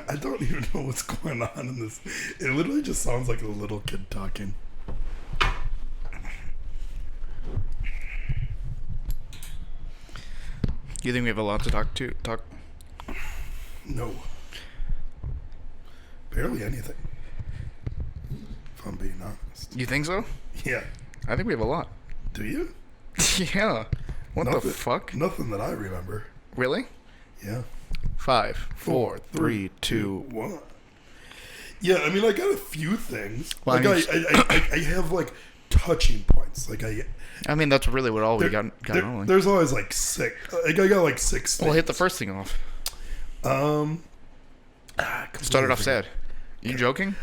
I don't even know what's going on in this. It literally just sounds like a little kid talking. You think we have a lot to talk? No. Barely anything. If I'm being honest. You think so? Yeah. I think we have a lot. Do you? Yeah. What Nothing, the fuck? Nothing that I remember. Really? Yeah. 5, 4, 3, 2, 1. Yeah, I mean, I got a few things. Well, like, I have, like, touching points. Like, I mean, that's really what all we got rolling. There's always, like, 6. Like, I got, like, 6 things. Well, hit the first thing off. Started off sad. You joking?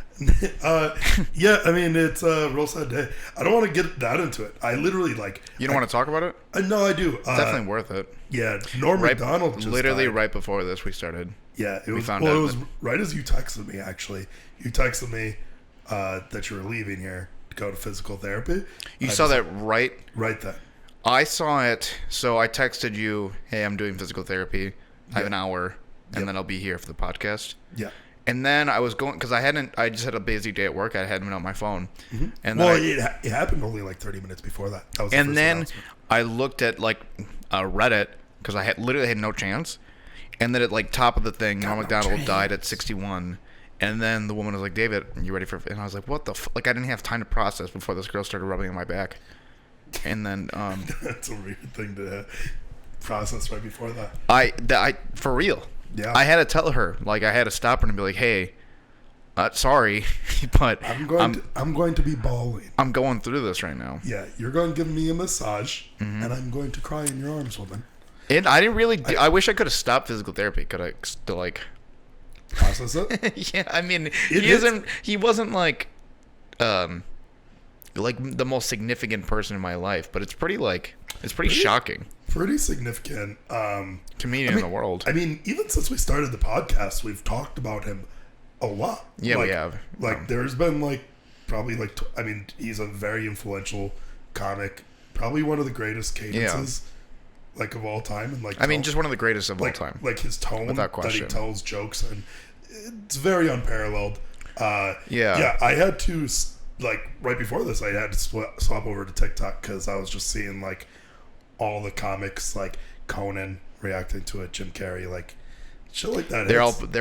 Yeah, I mean, it's a real sad day. I don't want to get that into it. I literally, like... You don't want to talk about it? No, I do. It's definitely worth it. Yeah, Norm MacDonald just literally died. Right before this we started. Yeah, it was right as you texted me, actually. You texted me that you were leaving here to go to physical therapy. You saw that right then. I saw it, so I texted you, hey, I'm doing physical therapy. I have an hour, and then I'll be here for the podcast. Yeah. And then I was going, because I just had a busy day at work. I hadn't been on my phone. Mm-hmm. And well, then it happened only like 30 minutes before that. That was the and first then announcement. I looked at like Reddit, because I literally had no chance. And then at like top of the thing, Norm MacDonald died at 61. And then the woman was like, David, are you ready for... And I was like, what the like, I didn't have time to process before this girl started rubbing on my back. And then... That's a weird thing to process right before that. I for real. Yeah. I had to tell her, like, I had to stop her and be like, hey, sorry, but I'm going to be bawling. I'm going through this right now. Yeah, you're going to give me a massage, and I'm going to cry in your arms, woman. And I didn't really... I wish I could have stopped physical therapy. Could I still, like... Process it? Yeah, I mean, he wasn't like the most significant person in my life, but it's pretty shocking. Pretty significant. Comedian in the world. I mean, even since we started the podcast, we've talked about him a lot. Yeah, we have. Like, there's been probably he's a very influential comic, probably one of the greatest cadences, of all time, and just one of the greatest of all time. Like his tone without that he question. tells jokes, and it's very unparalleled. Yeah, I had to right before this, I had to swap over to TikTok because I was just seeing all the comics, like Conan reacting to it, Jim Carrey, shit like that.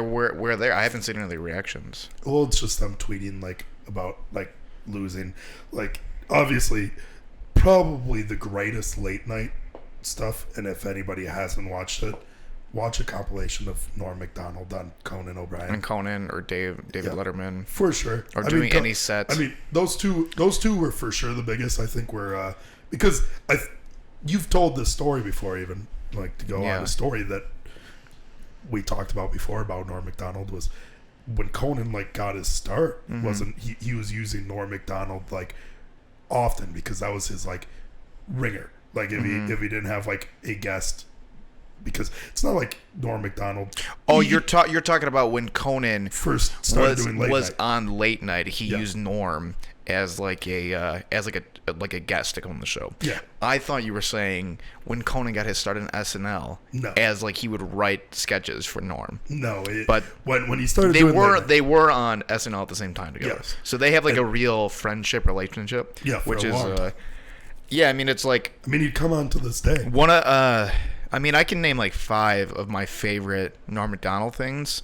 We're there. I haven't seen any of the reactions. Well, it's just them tweeting about losing, obviously probably the greatest late night stuff. And if anybody hasn't watched it, watch a compilation of Norm MacDonald on Conan O'Brien And Conan or David Letterman. For sure. Or doing any sets. I mean, those two were for sure the biggest. I think were because you've told this story before, even to go on a story that we talked about before about Norm MacDonald was when Conan got his start. Wasn't he was using Norm MacDonald often because that was his ringer. If he didn't have a guest, because it's not like Norm MacDonald. Oh, you're talking about when Conan first started doing late night. On late night. He used Norm as a guest to come on the show. Yeah, I thought you were saying when Conan got his start in SNL, as he would write sketches for Norm. No, but when he started, they were on SNL at the same time together. Yes. So they have a real friendship relationship. Yeah, which is yeah. I mean, it's he'd come on to this day. I can name 5 of my favorite Norm MacDonald things.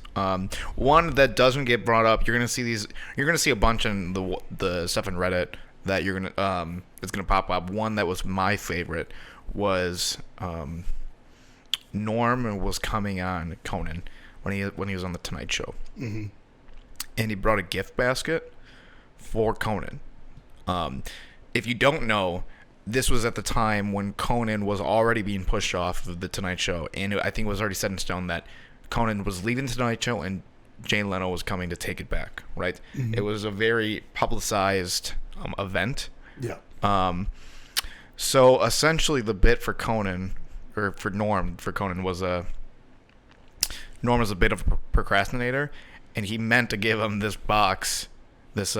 One that doesn't get brought up. You're gonna see a bunch in the stuff in Reddit that it's gonna pop up. One that was my favorite was Norm was coming on Conan when he was on the Tonight Show, and he brought a gift basket for Conan. If you don't know, this was at the time when Conan was already being pushed off of the Tonight Show, and I think it was already set in stone that Conan was leaving the Tonight Show and Jay Leno was coming to take it back, right? It was a very publicized event. Yeah. So essentially the bit for Conan, or for Conan was Norm was a bit of a procrastinator, and he meant to give him this box, this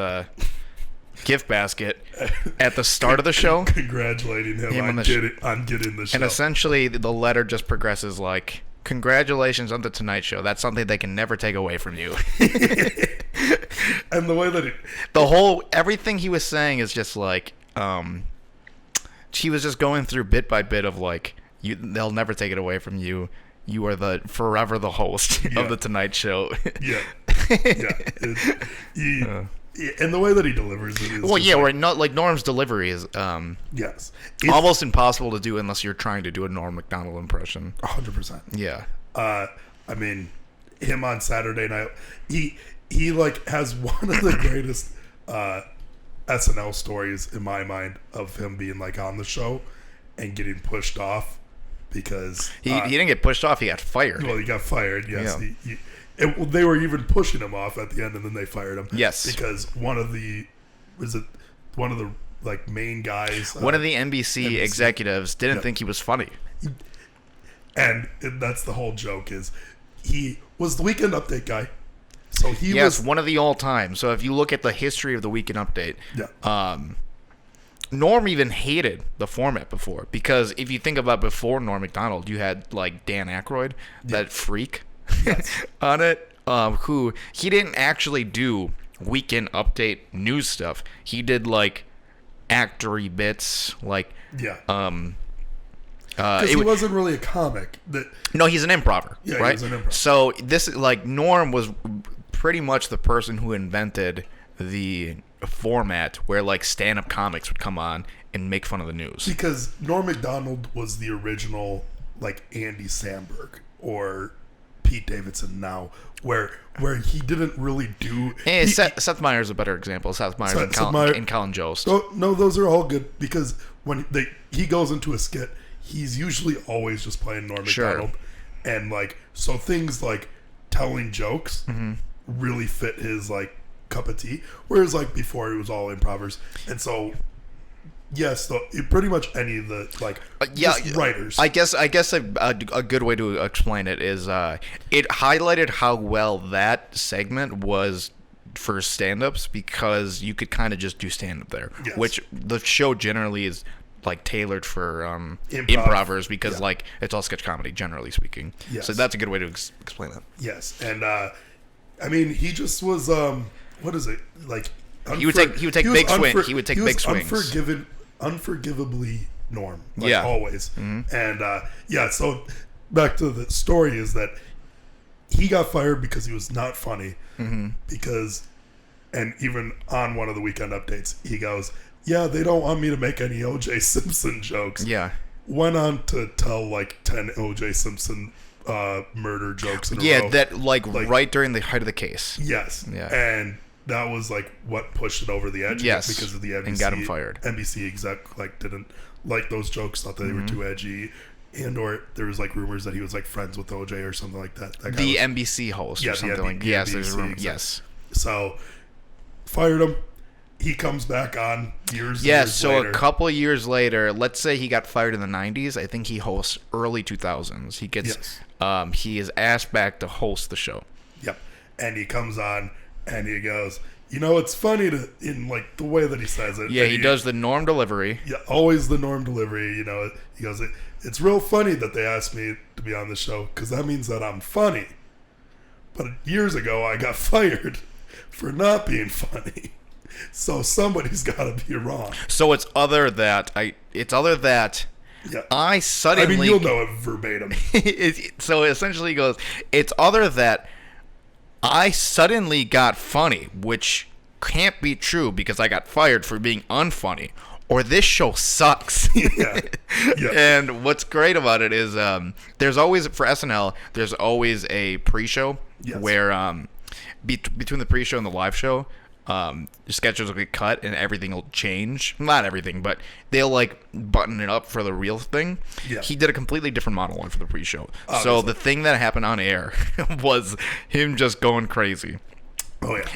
gift basket at the start of the show, congratulating him on getting the show. And essentially the letter just progresses congratulations on the Tonight Show. That's something they can never take away from you. And the way that everything he was saying is just like, he was just going through bit by bit of like, they'll never take it away from you. You are forever the host of the Tonight Show. Yeah. And the way that he delivers it is where Norm's delivery is yes, almost impossible to do unless you're trying to do a Norm Macdonald impression. 100%. Yeah. I mean, him on Saturday night, he like has one of the greatest SNL stories in my mind of him being like on the show and getting pushed off because he didn't get pushed off, he got fired. Well, he got fired. Yes. Yeah. They were even pushing him off at the end, and then they fired him. Yes, because one of the like main guys, one of the NBC executives didn't think he was funny, and that's the whole joke. Is he was the Weekend Update guy? So he was one of the all time. So if you look at the history of the Weekend Update, Norm even hated the format before, because if you think about before Norm Macdonald, you had like Dan Aykroyd, that freak. Yes. On it, who he didn't actually do Weekend Update news stuff. He did like actory bits, like because he wasn't really a comic. No, he's an improver. Yeah, right? He was an improver. So this like Norm was pretty much the person who invented the format where like stand-up comics would come on and make fun of the news. Because Norm Macdonald was the original like Andy Samberg or Pete Davidson now, where he didn't really do. Seth Meyers is a better example. Seth Meyers and Colin Jost. No, those are all good because when he goes into a skit, he's usually always just playing Norm Macdonald, and like so things like telling jokes really fit his like cup of tea. Whereas like before it was all improvers, and so. Yes, pretty much any of the like just writers. I guess a good way to explain it is it highlighted how well that segment was for stand-ups, because you could kind of just do stand-up there, which the show generally is like tailored for improvers because like it's all sketch comedy generally speaking. Yes. So that's a good way to explain that. Yes, and I mean he just was what is it like? He would take big swings. He would take big swings. Unforgivably Norm, like always. And so back to the story is that he got fired because he was not funny. Because, and even on one of the Weekend Updates, he goes, they don't want me to make any O.J. Simpson jokes. Went on to tell like 10 O.J. Simpson murder jokes in a row. That like right during the height of the case. Yes. Yeah. And that was like what pushed it over the edge. Yes, because of the NBC, and got him fired. NBC exec like didn't like those jokes, thought that they were too edgy, and or there was like rumors that he was like friends with OJ or something like that. The NBC host or something like yes, there's a rumor. Yes. So fired him. He comes back on years later. A couple of years later, let's say he got fired in the 90s. I think he hosts early 2000s. He gets he is asked back to host the show. Yep, and he comes on. And he goes, it's funny in like the way that he says it. Yeah, he does the Norm delivery. Yeah, always the Norm delivery. He goes, it's real funny that they asked me to be on the show because that means that I'm funny. But years ago, I got fired for not being funny. So somebody's got to be wrong. So it's other that I suddenly. I mean, you'll know it verbatim. So essentially, he goes, it's other that. I suddenly got funny, which can't be true because I got fired for being unfunny, or this show sucks. And what's great about it is there's always, for SNL, there's always a pre-show where between the pre-show and the live show, sketches will get cut and everything will change. Not everything, but they'll like button it up for the real thing. He did a completely different monologue for the pre-show. So the thing that happened on air was him just going crazy.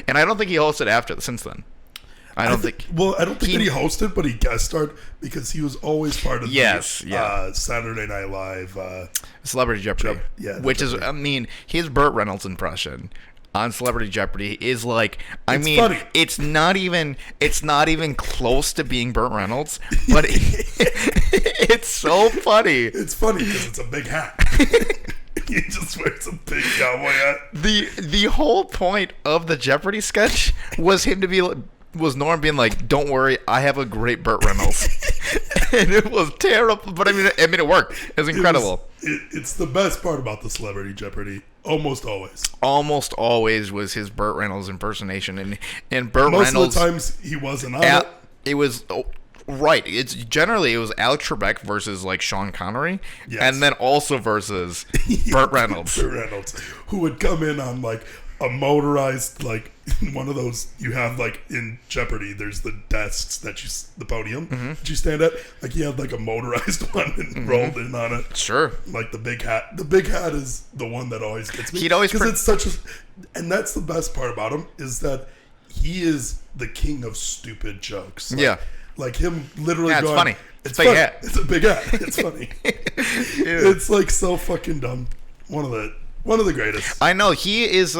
And I don't think he hosted since then. I don't think that he hosted, but he guest starred because he was always part of the Saturday Night Live Celebrity Jeopardy. Which is, I mean, his Burt Reynolds impression on Celebrity Jeopardy is like, funny. It's not even close to being Burt Reynolds, but it's so funny. It's funny because it's a big hat. He just wears a big cowboy hat. The whole point of the Jeopardy sketch was Norm being like, "Don't worry, I have a great Burt Reynolds," and it was terrible. But I mean, it worked. It was incredible. It's the best part about the Celebrity Jeopardy. Almost always was his Burt Reynolds impersonation, and Burt Reynolds. Most of the times he wasn't on it. It was. Right. It was Alex Trebek versus like Sean Connery, and then also versus Burt Reynolds. Burt Reynolds, who would come in on like a motorized, like one of those you have like in Jeopardy. There's the desks the podium that you stand at. Like he had like a motorized one and rolled in on it. Sure. Like the big hat. The big hat is the one that always gets me. He'd always it's such a, and that's the best part about him is that he is the king of stupid jokes. Like him literally it's going, funny. It's big hat. It's a big hat. It's funny. It's like so fucking dumb. One of the greatest. I know he is.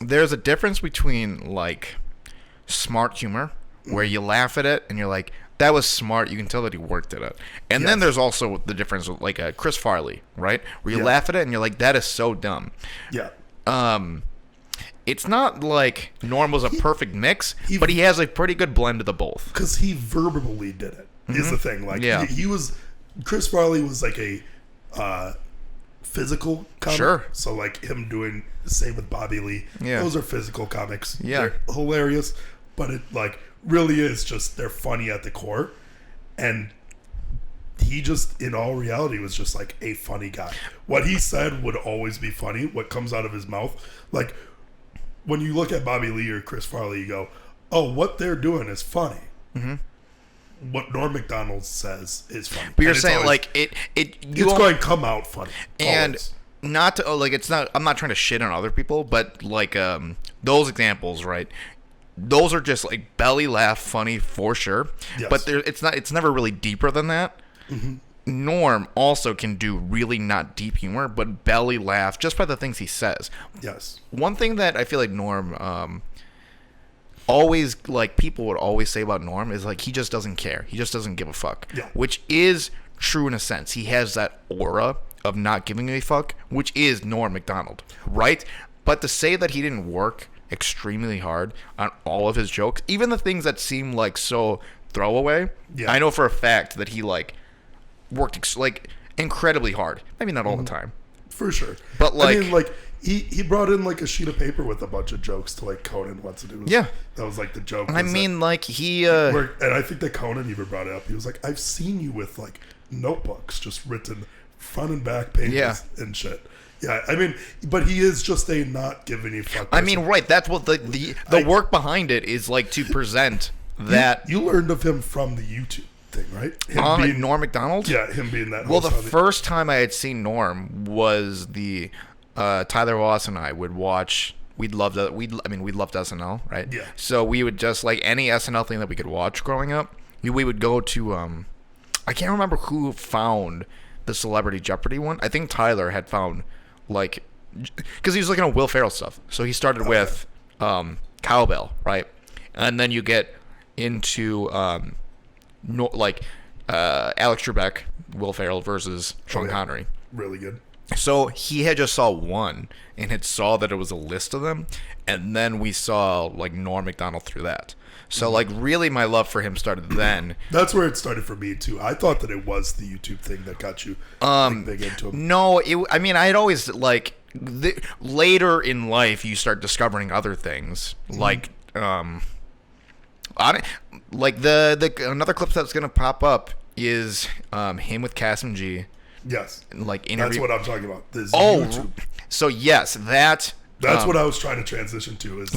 There's a difference between like smart humor where you laugh at it and you're like, that was smart. You can tell that he worked at it. And then there's also the difference with like Chris Farley, right? Where you laugh at it and you're like, that is so dumb. Yeah. It's not like Norm was a perfect mix, but he has a pretty good blend of the both. Because he verbally did it, is the thing. Like, he was... Chris Farley was like a physical comic. Sure. So, like, him doing the same with Bobby Lee. Yeah. Those are physical comics. Yeah. They're hilarious, but it, like, really is just... They're funny at the core. And he just, in all reality, was just, like, a funny guy. What he said would always be funny. What comes out of his mouth. Like... When you look at Bobby Lee or Chris Farley, you go, "Oh, what they're doing is funny." Mm-hmm. What Norm Macdonald says is funny. But you're saying always, like it's going to come out funny, and always. Not to like it's not. I'm not trying to shit on other people, but like those examples, right? Those are just like belly laugh funny for sure. Yes. But it's not. It's never really deeper than that. Mm-hmm. Norm also can do really not deep humor, but belly laugh just by the things he says. Yes. One thing that I feel like Norm always, like, people would always say about Norm is, like, he just doesn't care. He just doesn't give a fuck. Yeah. Which is true in a sense. He has that aura of not giving a fuck, which is Norm Macdonald, right? But to say that he didn't work extremely hard on all of his jokes, even the things that seem like so throwaway, I know for a fact that he, like, worked like incredibly hard. Maybe not all the time, for sure. But like, I mean, like he brought in like a sheet of paper with a bunch of jokes to like Conan once, and it was that was like the joke. I mean, like he and I think that Conan even brought it up. He was like, "I've seen you with like notebooks just written front and back pages and shit." Yeah, I mean, but he is just a not giving a fuck person. I mean, right? That's what the work behind it is like to present that. You learned of him from the YouTube thing, right? Him being Norm Macdonald? Yeah, him being that. Well, the first time I had seen Norm was the Tyler Ross and I would watch. We loved SNL, right? Yeah. So we would just like any SNL thing that we could watch growing up. We would go to. I can't remember who found the Celebrity Jeopardy one. I think Tyler had found like because he was looking at Will Ferrell stuff. So he started with Cowbell, right? And then you get into Alex Trebek, Will Ferrell versus Sean Connery. Really good. So he had just saw one and had saw that it was a list of them, and then we saw like Norm Macdonald through that. So like really my love for him started then. That's where it started for me too. I thought that it was the YouTube thing that got you big into him. No, I mean I'd always like later in life you start discovering other things like like the another clip that's gonna pop up is him with Cass and G. Yes, like interview. That's what I'm talking about. This YouTube. So yes, that's what I was trying to transition to. Is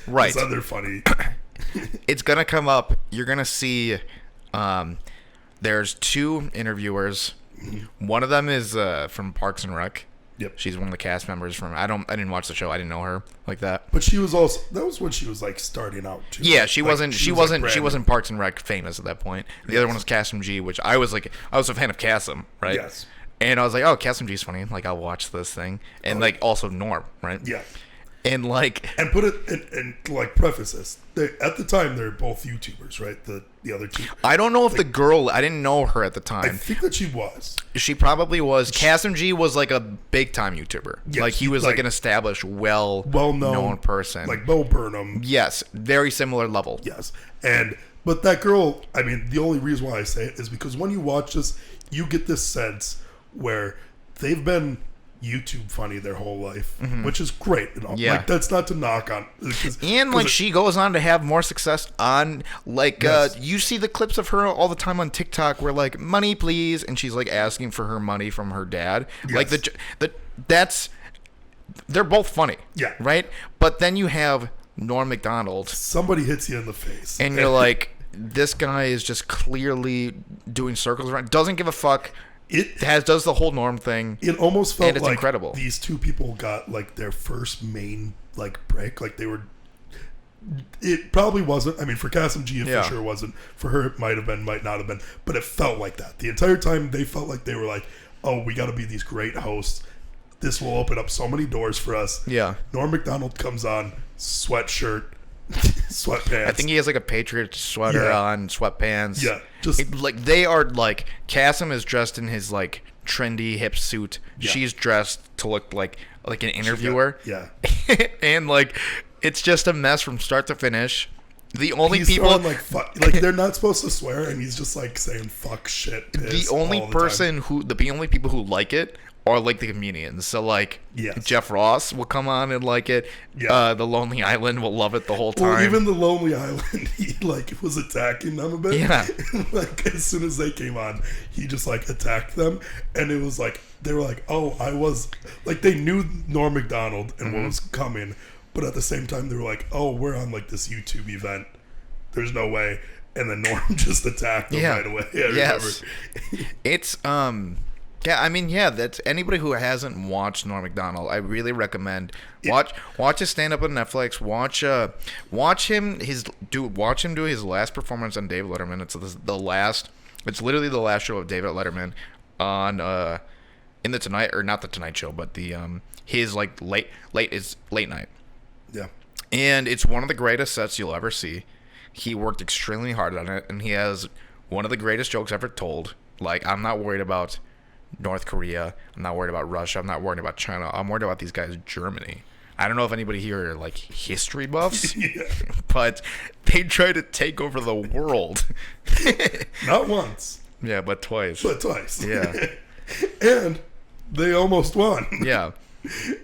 right? This other funny. It's gonna come up. You're gonna see. There's two interviewers. One of them is from Parks and Rec. Yep. She's one of the cast members from. I didn't watch the show. I didn't know her like that. But she was also. That was when she was like starting out too. Yeah, she wasn't. She wasn't Parks and Rec famous at that point. The other one was Cass G, which I was a fan of Cassim, right? Yes. And I was like, oh, Cass G's funny. Like I'll watch this thing, and like also Norm, right? Yeah. And like, and put it and like preface this. At the time, they're both YouTubers, right? The other two. I don't know if the girl. I didn't know her at the I time. think that she was. She probably was. Kasim G was like a big time YouTuber. Yes, like he was like an established, well known person. Like Bo Burnham. Yes, very similar level. Yes, but that girl. I mean, the only reason why I say it is because when you watch this, you get this sense where they've been YouTube funny their whole life, which is great. You know? Yeah. Like, that's not to knock on. And she goes on to have more success on Yes. you see the clips of her all the time on TikTok where like money please, and she's like asking for her money from her dad. Yes. Like they're both funny. Yeah. Right? But then you have Norm Macdonald. Somebody hits you in the face. And you're like, this guy is just clearly doing circles around. Doesn't give a fuck. Does the whole Norm thing. It almost felt like incredible. These two people got like their first main like break. Like they were. It probably wasn't. I mean, for Kasim G, it for sure wasn't. For her, it might have been, might not have been. But it felt like that the entire time. They felt like they were like, "Oh, we got to be these great hosts. This will open up so many doors for us." Yeah. Norm Macdonald comes on, sweatshirt, sweatpants. I think he has like a Patriot sweater on, sweatpants. Yeah, like they are like Kasim is dressed in his like trendy hip suit. Yeah. She's dressed to look like an interviewer. Yeah, and like it's just a mess from start to finish. The only he's people throwing, like fuck, like they're not supposed to swear, and he's just like saying fuck, shit, piss. The only all the person time. the only people who like it are like the comedians. So like Jeff Ross will come on and like it. Yeah. The Lonely Island will love it the whole time. Well, even the Lonely Island, he like was attacking them a bit. Yeah. Like as soon as they came on, he just like attacked them, and it was like they were like, "Oh, I was," like they knew Norm Macdonald and what was coming, but at the same time they were like, "Oh, we're on like this YouTube event. There's no way." And then Norm just attacked them right away. I remember. It's yeah, I mean, that's anybody who hasn't watched Norm Macdonald, I really recommend watch his stand up on Netflix. Watch him do his last performance on David Letterman. It's literally the last show of David Letterman on in the Tonight, or not the Tonight Show, but the his like late night. Yeah. And it's one of the greatest sets you'll ever see. He worked extremely hard on it, and he has one of the greatest jokes ever told. Like, I'm not worried about North Korea. I'm not worried about Russia. I'm not worried about China. I'm worried about these guys, Germany. I don't know if anybody here are like history buffs, but they try to take over the world. Not once. Yeah, but twice. Yeah. And they almost won. Yeah.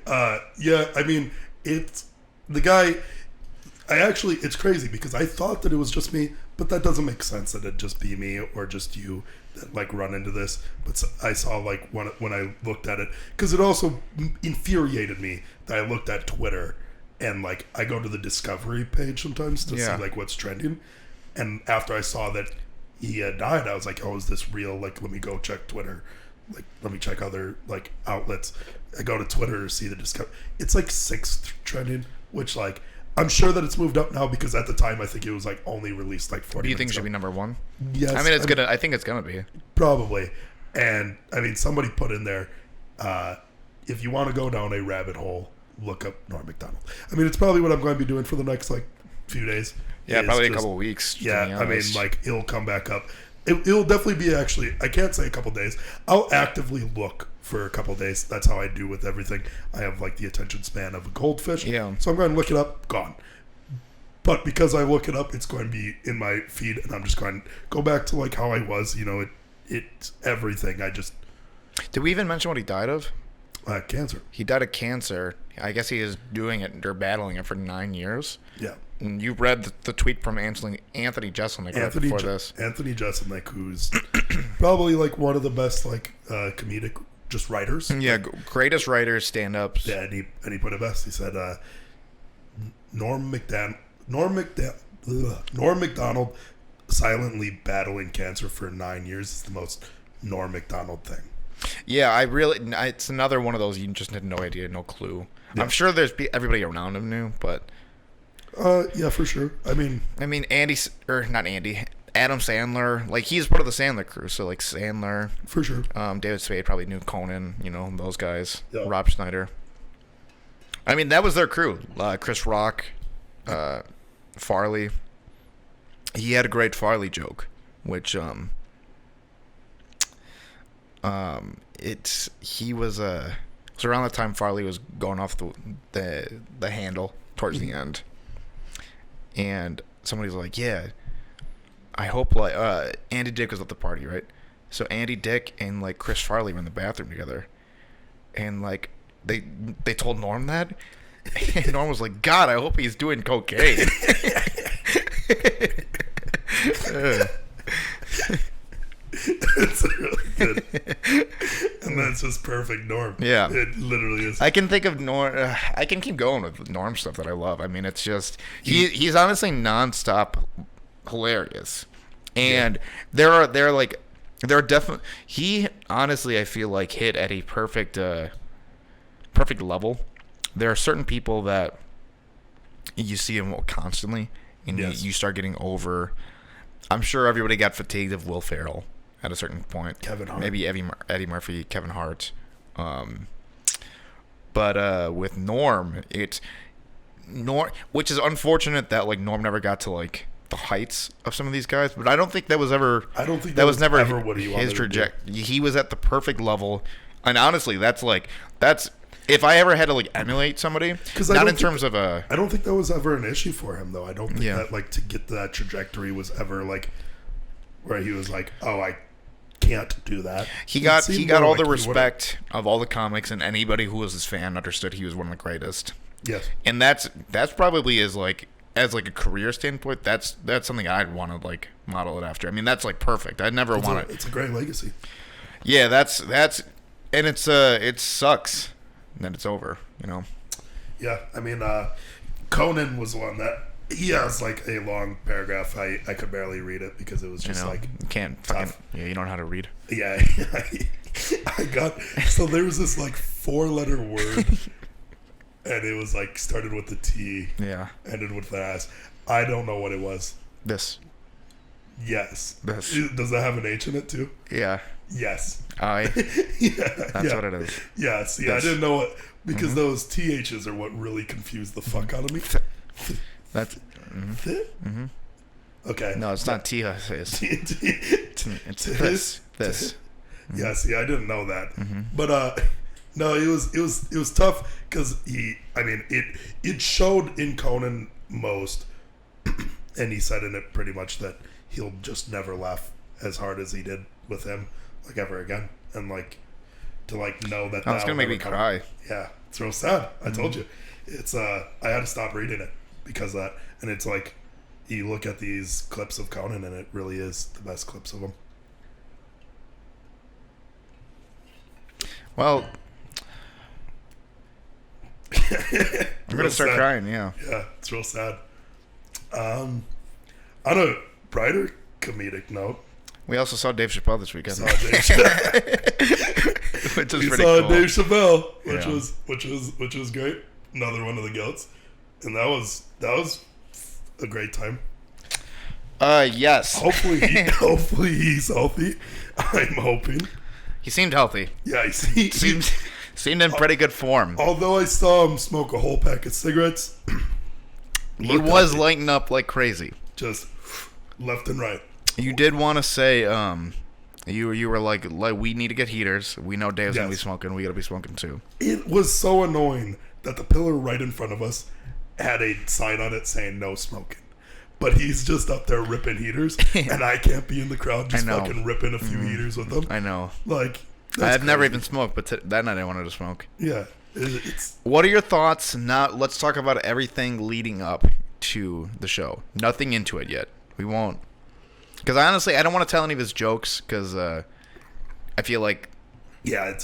I mean, it's the guy. It's crazy because I thought that it was just me, but that doesn't make sense that it'd just be me or just you that like run into this. But I saw like when I looked at it, because it also infuriated me that I looked at Twitter and like I go to the Discovery page sometimes to see like what's trending, and after I saw that he had died, I was like, oh, is this real? Like, let me go check Twitter. Like, let me check other like outlets. I go to Twitter to see the Discovery. It's like 6th trending, which like. I'm sure that it's moved up now because at the time I think it was like only released like 40 Do you think it minutes should ago. be number one? Yes. I mean, I think it's gonna be. Probably. And I mean, somebody put in there, if you want to go down a rabbit hole, look up Norm Macdonald. I mean, it's probably what I'm going to be doing for the next like few days. Yeah, probably a couple of weeks. Yeah, I mean, like it'll come back up. It'll definitely be actually, I can't say a couple days. I'll actively look for a couple days. That's how I do with everything. I have like the attention span of a goldfish. Yeah. So I'm going to look it up, gone. But because I look it up, it's going to be in my feed, and I'm just going to go back to like how I was. You know, it's everything. Did we even mention what he died of? Cancer. He died of cancer. I guess he is doing it or battling it for 9 years. Yeah. And you read the tweet from Anthony Jeselnik right before this. Anthony Jeselnik, who's probably like one of the best like comedic just writers. Yeah, greatest writers, stand-ups. Yeah, and he put it best. He said, Norm Macdonald silently battling cancer for 9 years is the most Norm Macdonald thing. Yeah, it's another one of those you just had no idea, no clue. Yeah. I'm sure everybody around him knew, but yeah, for sure. I mean Adam Sandler, like he's part of the Sandler crew, so like Sandler, for sure. David Spade probably knew Conan, those guys. Yeah. Rob Schneider. I mean, that was their crew. Chris Rock, Farley. He had a great Farley joke, which he was it was around the time Farley was going off the handle towards the end, and somebody's like, yeah, I hope like Andy Dick was at the party, right? So Andy Dick and like Chris Farley were in the bathroom together, and like they told Norm that, and Norm was like, God, I hope he's doing cocaine. It's really good, and that's just perfect Norm. Yeah, it literally is. I can think of Norm. I can keep going with Norm stuff that I love. I mean, it's just he's honestly nonstop hilarious, and there are definitely he honestly I feel like hit at a perfect level. There are certain people that you see him constantly, and you start getting over. I'm sure everybody got fatigued of Will Ferrell at a certain point. Kevin Hart. Maybe Eddie Murphy, Kevin Hart. But with Norm, which is unfortunate that like Norm never got to like the heights of some of these guys. But I don't think that was ever. I don't think that was never ever what he wanted his trajectory. He was at the perfect level, and honestly, that's if I ever had to like emulate somebody, not in terms of a. I don't think that was ever an issue for him though. I don't think that like to get to that trajectory was ever like where he was like, oh, I can't do that. He got all the respect of all the comics, and anybody who was his fan understood he was one of the greatest. Yes, and that's probably as a career standpoint, that's something I'd want to like model it after. I mean, that's like perfect. I'd never want to. It's a great legacy. Yeah, that's and it sucks that it's over, you know. Yeah, I mean, Conan was one that he has like a long paragraph. I could barely read it because it was just like you can't fucking you don't know how to read. Yeah, so there was this like 4-letter word, and it was like started with the T, ended with the S. I don't know what it was. This. Yes. This. Does that have an H in it too? Yeah. Yes. That's what it is. Yes. Yeah, I didn't know it because those THs are what really confused the fuck out of me. That's. Okay. No, it's not T. It's this. This. Yeah. See, I didn't know that, but no, it was tough because it showed in Conan most, and he said in it pretty much that he'll just never laugh as hard as he did with him like ever again, and like to like know that it's gonna make me cry. Yeah, it's real sad. I told you, it's I had to stop reading it because of that, and it's like you look at these clips of Conan and it really is the best clips of him. Well, I'm gonna start crying. Yeah, it's real sad. On a brighter comedic note, we also saw Dave Chappelle this weekend. Which was pretty cool. Cool. Dave Chappelle, which was great. Another one of the goats, and that was a great time. Yes. Hopefully he's healthy. I'm hoping. He seemed healthy. Yeah, he seemed in pretty good form. Although I saw him smoke a whole pack of cigarettes, he was lighting up like crazy, just left and right. You did want to say, you were like we need to get heaters. We know Dave's gonna be smoking. We gotta be smoking too. It was so annoying that the pillar right in front of us had a sign on it saying no smoking, but he's just up there ripping heaters, and I can't be in the crowd just fucking ripping a few heaters with them. I know. Like I've never even smoked, but that night I wanted to smoke. Yeah. It's. What are your thoughts? Now let's talk about everything leading up to the show. Nothing into it yet. We won't. Because honestly, I don't want to tell any of his jokes because I feel like. Yeah.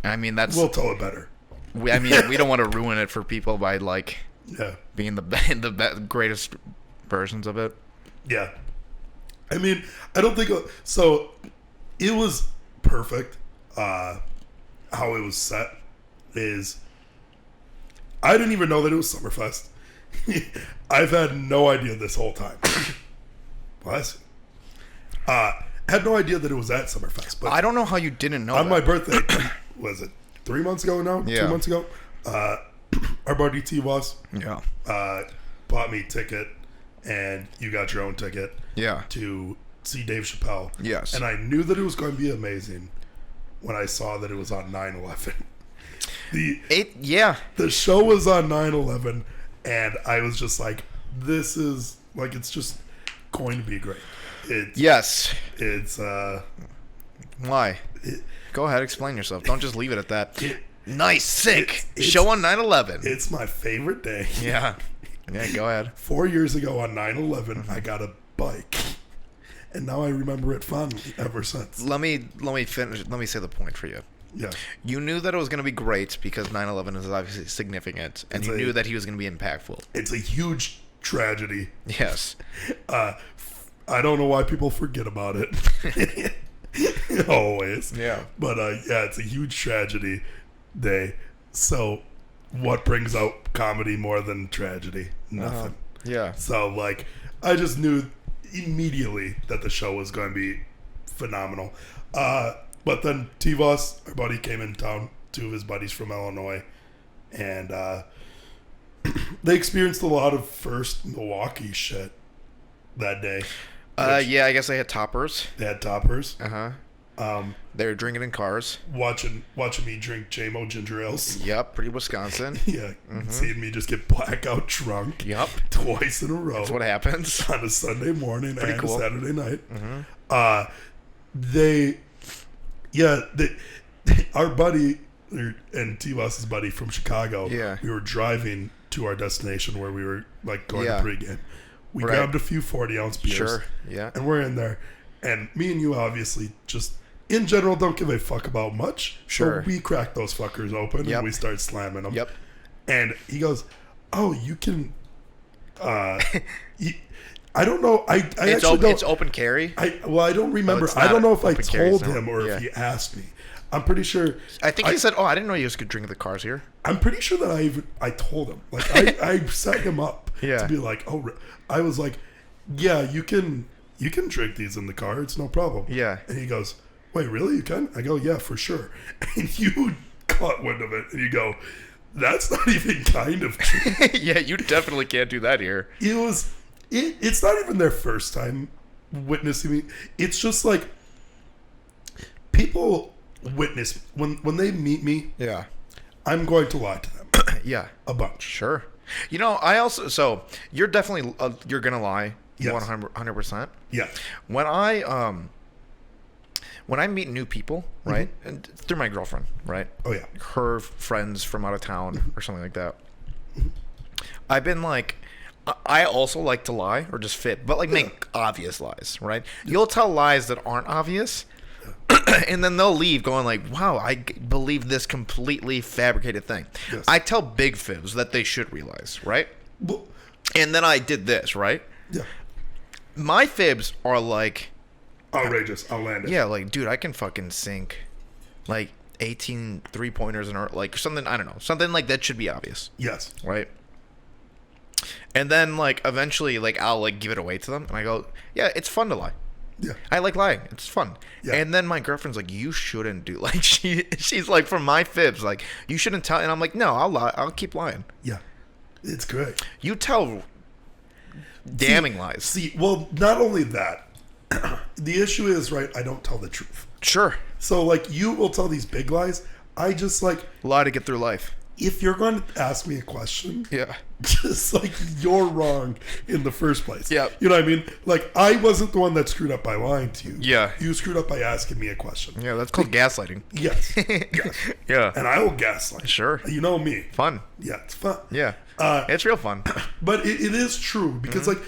I mean, we'll tell it better. We don't want to ruin it for people by like. Yeah. Being the greatest versions of it. Yeah. I mean, I don't think so. It was perfect. How it was set is. I didn't even know that it was Summerfest. I've had no idea this whole time. Bless you. Had no idea that it was at Summerfest. But I don't know how you didn't know. On my birthday, was it 3 months ago now? Yeah. 2 months ago? our buddy T was bought me a ticket, and you got your own ticket. Yeah. To see Dave Chappelle. Yes. And I knew that it was going to be amazing when I saw that it was on 9/11. The show was on 9/11, and I was just like, this is like, it's just going to be great. It's why? Go ahead, explain yourself. Don't just leave it at that. Nice, sick show on 9/11. It's my favorite day. Yeah, go ahead. 4 years ago on 9/11, I got a bike, and now I remember it fondly ever since. Let me finish. Let me say the point for you. Yeah. You knew that it was going to be great because 9/11 is obviously significant, and you knew that he was going to be impactful. It's a huge tragedy. Yes. I don't know why people forget about it. Always. Yeah. But it's a huge tragedy day. So what brings out comedy more than tragedy? Nothing. Yeah. So like, I just knew immediately that the show was going to be phenomenal. But then T-Voss, our buddy, came in town, 2 of his buddies from Illinois, and they experienced a lot of first Milwaukee shit that day. I guess they had toppers. They had toppers. They were drinking in cars. Watching me drink JMO ginger ales. Yep, pretty Wisconsin. Yeah, seeing me just get blackout drunk. Yep, twice in a row. That's what happens on a Sunday morning and cool. a Saturday night. Our buddy and T-Boss's buddy from Chicago. Yeah, we were driving to our destination where we were like going to pregame. We grabbed a few 40-ounce beers. Sure. Yeah. And we're in there, and me and you obviously just in general don't give a fuck about much. Sure. So we crack those fuckers open and we start slamming them. Yep. And he goes, "Oh, you can." I don't know. It's open carry. I don't remember. I don't know if I told him or if he asked me. I'm pretty sure. I think he said, "Oh, I didn't know you guys could drink the cars here." I'm pretty sure that I told him. Like I set him up to be like, "Oh," I was like, "Yeah, you can drink these in the car. It's no problem." Yeah. And he goes, "Wait, really? You can?" I go, "Yeah, for sure." And you caught wind of it, and you go, "That's not even kind of true." Yeah, you definitely can't do that here. It's not even their first time witnessing me. It's just like people witness when they meet me. Yeah, I'm going to lie to them. Yeah, a bunch. Sure. You know, I also you're definitely you're gonna lie. Yes. 100%. Yeah. When I meet new people, right, and through my girlfriend, right? Oh yeah. Her friends from out of town or something like that. I've been like, I also like to lie or just fit, but like make obvious lies, right? You'll tell lies that aren't obvious, and then they'll leave going like, wow, I believe this completely fabricated thing. Yes. I tell big fibs that they should realize, right? Well, and then I did this, right? Yeah. My fibs are like outrageous, outlandish. Yeah, like, dude, I can fucking sink like 18 3-pointers in like something, I don't know, something like that should be obvious. Yes. Right? And then like eventually like I'll like give it away to them and I go, yeah, it's fun to lie. Yeah. I like lying. It's fun. Yeah. And then my girlfriend's like, you shouldn't do like she's like, from my fibs, like, you shouldn't tell, and I'm like, no, I'll lie. I'll keep lying. Yeah. It's great. You tell damning lies. See, well, not only that, the issue is, right, I don't tell the truth. Sure. So like you will tell these big lies. I just like lie to get through life. If you're going to ask me a question, yeah, just like you're wrong in the first place. Yeah. You know what I mean? Like I wasn't the one that screwed up by lying to you. Yeah. You screwed up by asking me a question. Yeah, that's called gaslighting. Yes. Yes. Yeah. And I will gaslight. Sure. You know me. Fun. Yeah, it's fun. Yeah. It's real fun. But it is true because like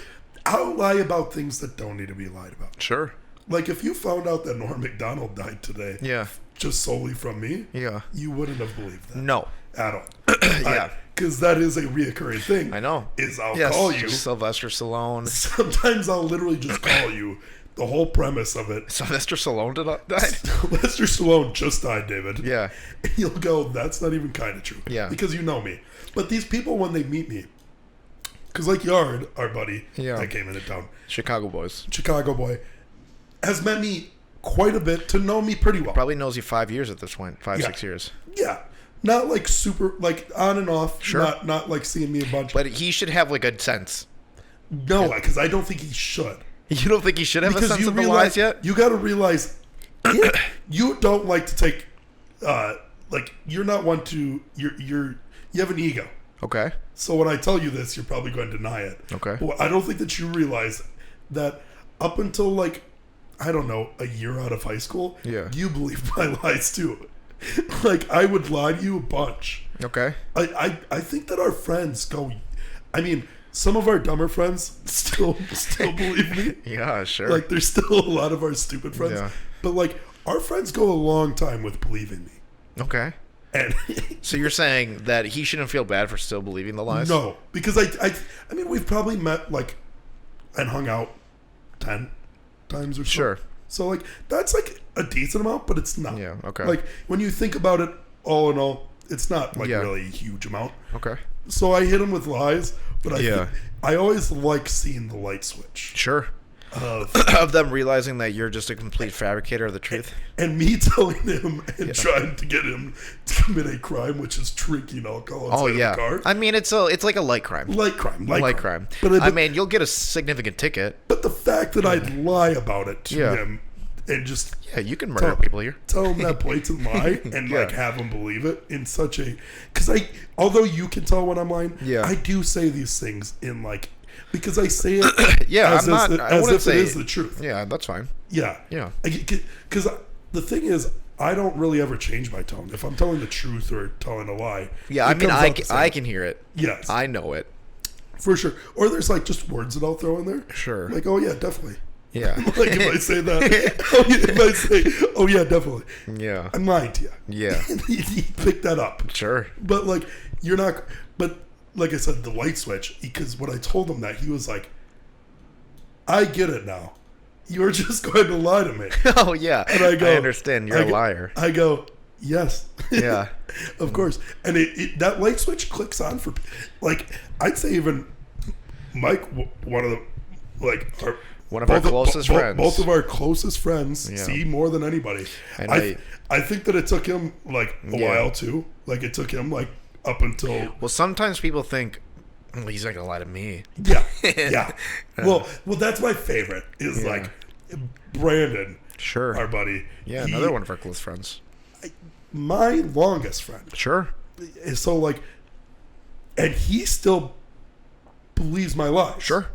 I'll lie about things that don't need to be lied about. Sure. Like if you found out that Norm Macdonald died today. Yeah. Just solely from me. Yeah. You wouldn't have believed that. No. At all. Yeah. Because that is a reoccurring thing. I know. Is I'll call you. Sylvester Stallone. Sometimes I'll literally just call you. The whole premise of it. Sylvester Stallone died? Sylvester Stallone just died, David. Yeah. And you'll go, that's not even kind of true. Yeah. Because you know me. But these people, when they meet me, because like Yard, our buddy that came into town. Chicago boy, has met me quite a bit to know me pretty well. Probably knows you 5 years at this point. 6 years. Yeah. Not like super, like on and off. Sure. Not like seeing me a bunch. But he should have like a sense. No, because I don't think he should. You don't think he should have Because a sense of the lies yet? You got to realize, you don't like to take, like you're not one to you have an ego. Okay. So when I tell you this, you're probably going to deny it. Okay. But I don't think that you realize that up until like, I don't know, a year out of high school, you believed my lies too. Like I would lie to you a bunch. Okay. I think that our friends go. I mean, some of our dumber friends still believe me. Yeah, sure. Like there's still a lot of our stupid friends. Yeah. But like our friends go a long time with believing me. Okay. And so you're saying that he shouldn't feel bad for still believing the lies? No, because I mean we've probably met like and hung out 10 times or so. Sure. So like that's like a decent amount, but it's not. Yeah. Okay. Like when you think about it, all in all, it's not like really a huge amount. Okay. So I hit him with lies, but I always like seeing the light switch. Sure. Of them realizing that you're just a complete fabricator of the truth. And me telling him and trying to get him to commit a crime, which is drinking alcohol inside of the car. I mean, it's like a light crime. Light crime. But I mean, you'll get a significant ticket. But the fact that I'd lie about it to him and just... Yeah, you can murder people here. Tell him that blatant lie and like have him believe it in such a... Because although you can tell when I'm lying, I do say these things in like... Because I say it as if it is the truth. Yeah, that's fine. Yeah. Because the thing is, I don't really ever change my tone. If I'm telling the truth or telling a lie. Yeah, I mean, I can hear it. Yes. I know it. For sure. Or there's like just words that I'll throw in there. Sure. Like, oh yeah, definitely. Yeah. Like if I say that. If I say, oh yeah, definitely. Yeah. I'm lying to you. Yeah. He picked that up. Sure. But like, you're not... But... Like I said, the light switch, because when I told him that, he was like, I get it now. You're just going to lie to me. Oh, yeah. And I understand. You're a liar. I go, yes. Yeah. Of course. And that light switch clicks on for, like, I'd say even Mike, one of the, like, one of our closest friends. Both of our closest friends see more than anybody. And I think that it took him, like, a while, too. Like, it took him, like, up until... Well, sometimes people think, well, he's not going to lie to me. Yeah, yeah. Well, that's my favorite, is like Brandon. Sure. Our buddy. Yeah, another one of our close friends. My longest friend. Sure. So, like, and he still believes my lies. Sure.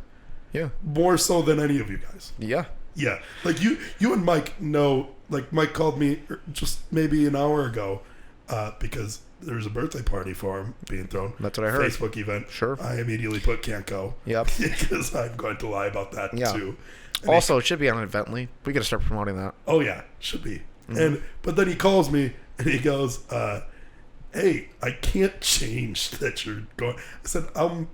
Yeah. More so than any of you guys. Yeah. Yeah. Like, you and Mike know, like, Mike called me just maybe an hour ago because... There's a birthday party for him being thrown. That's what I heard. Facebook event. Sure. I immediately put can't go. Yep. Because I'm going to lie about that too. And also, it should be on Evently. We got to start promoting that. Oh yeah, should be. Mm-hmm. But then he calls me and he goes, "Hey, I can't change that you're going." I said, "I'm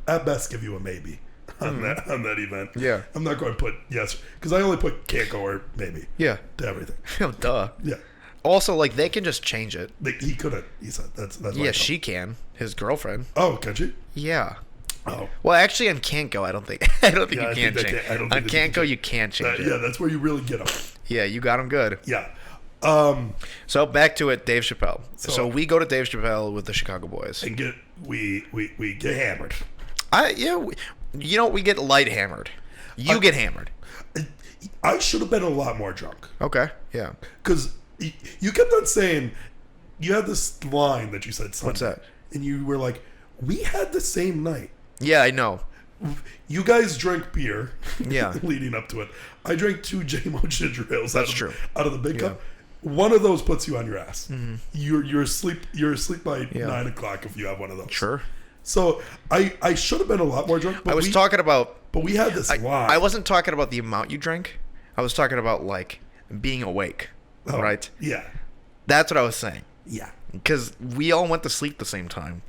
at best give you a maybe on that event. Yeah. I'm not going to put yes because I only put can't go or maybe. Yeah. To everything. Oh, duh. Yeah. Also, like, they can just change it. He couldn't. He said that's yeah, she can. His girlfriend. Oh, can she? Yeah. Oh. Well, actually, on Can't Go, I don't think you can change it. On Can't Go, you can change it. Yeah, that's where you really get them. Yeah, you got them good. Yeah. So back to it, Dave Chappelle. So we go to Dave Chappelle with the Chicago Boys and we get hammered. We get light hammered. You get hammered. I should have been a lot more drunk. Okay. Yeah. Because you kept on saying, you had this line that you said Sunday. What's that? And you were like, we had the same night. Yeah, I know. You guys drank beer. Yeah. Leading up to it. I drank 2 JMO ginger ales. That's true. Out of the big cup. One of those puts you on your ass. Mm-hmm. You're asleep. You're asleep by 9 o'clock if you have one of those. Sure. So I should have been a lot more drunk. But talking about. But we had this line. I wasn't talking about the amount you drank. I was talking about like being awake. Oh, right? Yeah. That's what I was saying. Yeah. Because we all went to sleep at the same time.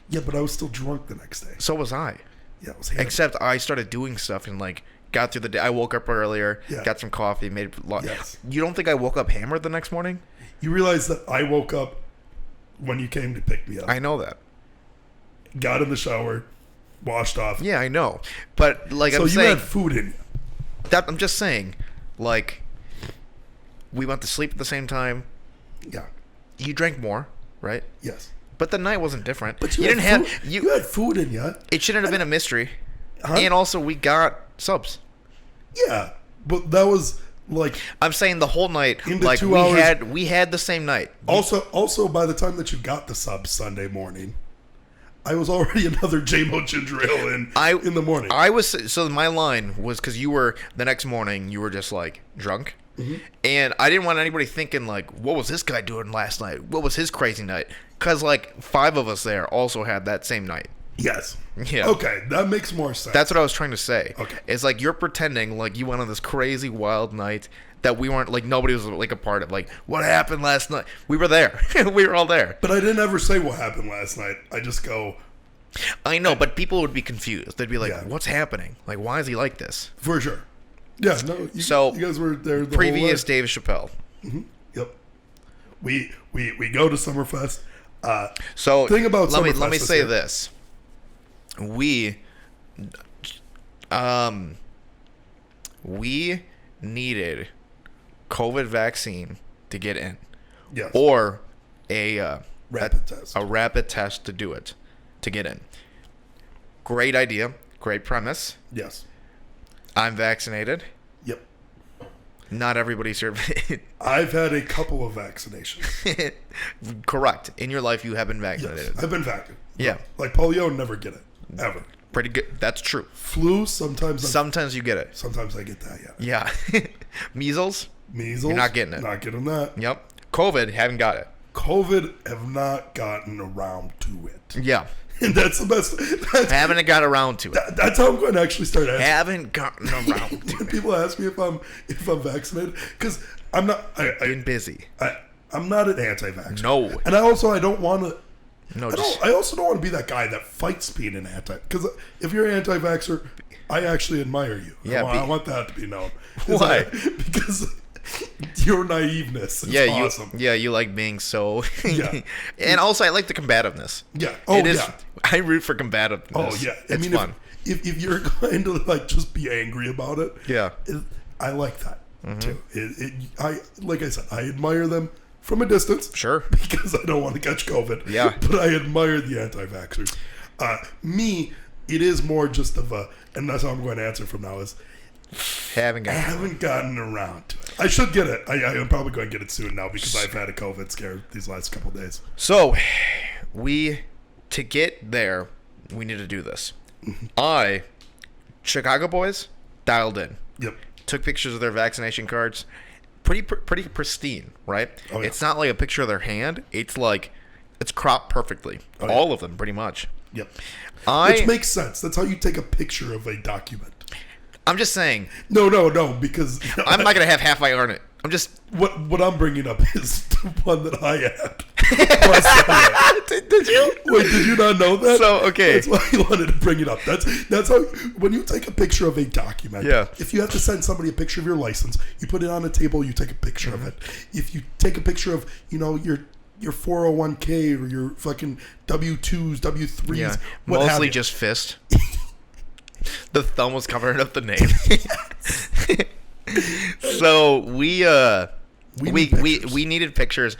Yeah, but I was still drunk the next day. So was I. Yeah, it was hammered. Except I started doing stuff and like got through the day. I woke up earlier, got some coffee, made yes. You don't think I woke up hammered the next morning? You realize that I woke up when you came to pick me up. I know that. Got in the shower, washed off. Yeah, I know. But like so I'm saying, you had food in you. That I'm just saying, like we went to sleep at the same time. Yeah. You drank more. right? Yes. But the night wasn't different. But you didn't have you had food in you. It shouldn't have been a mystery. Huh? And also, we got subs. Yeah, but that was like I'm saying the whole night. into Like 2 we hours. had the same night. Also, by the time that you got the subs Sunday morning, I was already another JMO ginger ale in the morning. I was so my line was because you were the next morning. You were just like drunk, and I didn't want anybody thinking like, "What was this guy doing last night? What was his crazy night?" Because like 5 of us there also had that same night. Yes. Yeah. Okay, that makes more sense. That's what I was trying to say. Okay. It's like you're pretending like you went on this crazy wild night that we weren't, like nobody was like a part of. Like, what happened last night? We were there. We were all there. But I didn't ever say what happened last night. I just go, I know, but people would be confused. They'd be like, Yeah. what's happening? Like, why is he like this? for sure. Yeah, no, you guys were there the Previous whole Dave Chappelle. way. Yep. We go to Summerfest. So thing about let me Summerfest say year- this. We needed COVID vaccine to get in, Yes. or a Rapid test. a rapid test to do it, to get in. Great idea, great premise. Yes. I'm vaccinated. Yep. Not everybody's here. I've had a couple of vaccinations. Correct. In your life, you have been Yes. vaccinated. I've been vaccinated. Yeah. Like polio, never get it. Ever. Pretty good. That's true. Flu, sometimes Sometimes you get it. sometimes I get that, yeah. Yeah. Measles. Measles. You're not getting it. Not getting that. Yep. COVID. Haven't got it. COVID, have not gotten around to it. Yeah. And that's the best. Haven't got around to it. That's how I'm going to actually start asking. Haven't gotten around to When it. people ask me if I'm vaccinated, because I'm not. Been busy. I'm not an anti-vaxxer. No. And I don't want to. No. I also don't want to be that guy that fights being an anti. Because if you're an anti-vaxxer, I actually admire you. Yeah, I want that to be known. Why? Because your naiveness is awesome. You like being so. Yeah. And also, I like the combativeness. Yeah. Oh, It is. yeah. I root for combativeness. Oh, yeah. It's fun. If you're going to like just be angry about it, Yeah. I like that too. Like I said, I admire them from a distance. Sure. Because I don't want to catch COVID. Yeah. But I admire the anti-vaxxers. It is more just of a, and that's how I'm going to answer from now is, Haven't I got it. haven't gotten around to it. I should get it. I'm probably going to get it soon now because I've had a COVID scare these last couple of days. So, to get there, we need to do this. Chicago boys, dialed in. Yep. Took pictures of their vaccination cards. Pretty pristine, right? Oh, yeah. It's not like a picture of their hand. It's like, it's cropped perfectly. Oh, yeah. All of them, pretty much. Yep. Which makes sense. That's how you take a picture of a document. I'm just saying, No, because I'm not going to have half my art. I'm just... what I'm bringing up is the one that I had. Plus that. Did you? Wait, did you not know that? So, okay. That's why I wanted to bring it up. That's how, when you take a picture of a document, Yeah. if you have to send somebody a picture of your license, you put it on a table, you take a picture of it. If you take a picture of, your 401k or your fucking W2s, W3s, Yeah. what have Mostly you. just fist. The thumb was covering up the name. So we need pictures. needed pictures.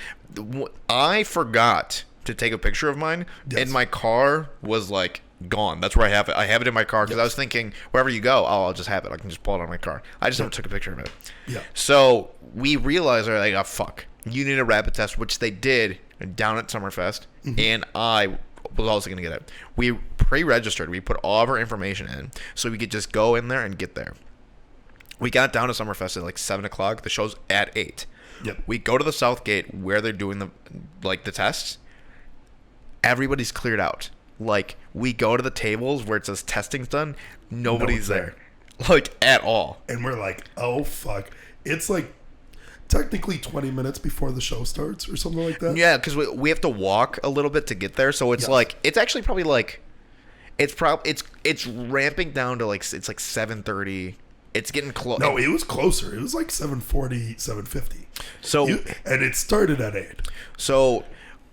I forgot to take a picture of mine, Yes. and my car was like gone. That's where I have it. I have it in my car because I was thinking wherever you go, I'll just have it. I can just pull it out of my car. I just never took a picture of it. Yeah. So we realized, they're like, oh fuck, you need a rapid test, which they did down at Summerfest, and I was also going to get it. We pre-registered. We put all of our information in so we could just go in there and get there. We got down to Summerfest at like 7 o'clock. The show's at 8. Yep. We go to the South Gate where they're doing the tests. Everybody's cleared out. Like, we go to the tables where it says testing's done. Nobody's there. Like, at all. And we're like, oh, fuck. It's like technically 20 minutes before the show starts or something like that. Yeah, because we have to walk a little bit to get there. So it's like, it's actually probably like, it's ramping down to like, it's like 7:30. It's getting close. No, it was closer. It was like 7:40, 7:50. So, and it started at 8. So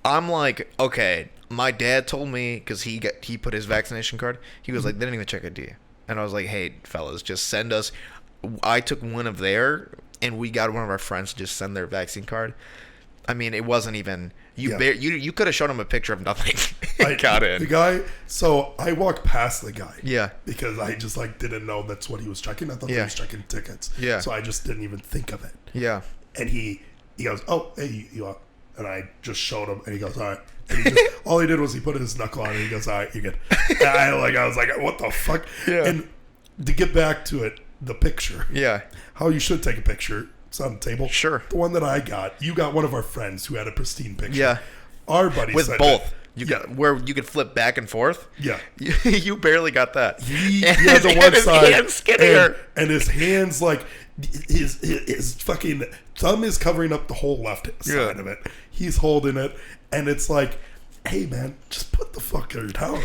I'm like, okay, my dad told me, because he put his vaccination card, he was like, they didn't even check ID. And I was like, hey, fellas, just send us. I took one of their, and we got one of our friends to just send their vaccine card. I mean, it wasn't even you. Yeah. You could have shown him a picture of nothing. I Got in. The guy. So I walked past the guy. Yeah. Because I just like didn't know that's what he was checking. I thought he was checking tickets. Yeah. So I just didn't even think of it. Yeah. And he goes, "Oh, hey, you up?" And I just showed him, and he goes, "All right." And he all he did was he put his knuckle on, and he goes, "All right, you're good." And I was like, "What the fuck?" Yeah. And to get back to it, the picture. Yeah. How you should take a picture. It's on the table. Sure. The one that I got, you got one of our friends who had a pristine picture. Yeah. Our buddy With said both. that- You got where you could flip back and forth. Yeah. You barely got that. He And had the one his side, hand's skinnier. and his hands like his fucking thumb is covering up the whole left side of it. He's holding it, and it's like, hey man, just put the fucker down.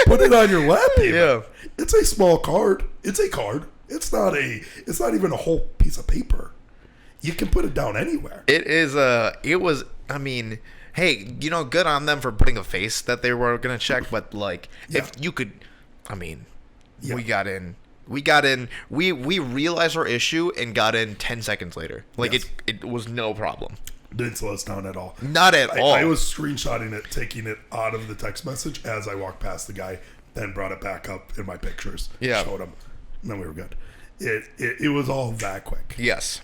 Put it on your lap. Even. Yeah. It's a small card. It's a card. It's not even a whole piece of paper. You can put it down anywhere. It is it was, I mean, hey, good on them for putting a face that they were going to check, but like if you could, I mean, we got in, we realized our issue and got in 10 seconds later. Like it was no problem. Didn't slow us down at all. Not at all. I was screenshotting it, taking it out of the text message as I walked past the guy, then brought it back up in my pictures. Yeah. Showed him. And then we were good. It was all that quick. Yes.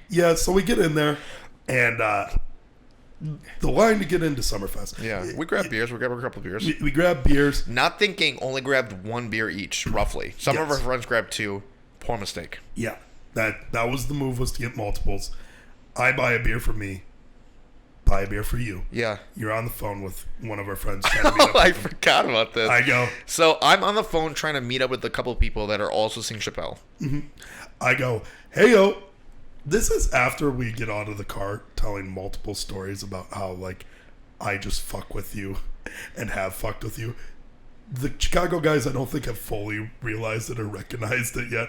Yeah, so we get in there, and the line to get into Summerfest. Yeah, we grabbed beers. We grabbed a couple of beers. We grabbed beers. Not thinking, only grabbed one beer each, roughly. Some of our friends grabbed two. Poor mistake. Yeah, that was the move, was to get multiples. I buy a beer for me, buy a beer for you. Yeah. You're on the phone with one of our friends trying to meet up. I forgot about this. I go. So I'm on the phone trying to meet up with a couple of people that are also seeing Chappelle. Mm-hmm. I go, hey, yo. This is after we get out of the car telling multiple stories about how, like, I just fuck with you and have fucked with you. The Chicago guys, I don't think have fully realized it or recognized it yet,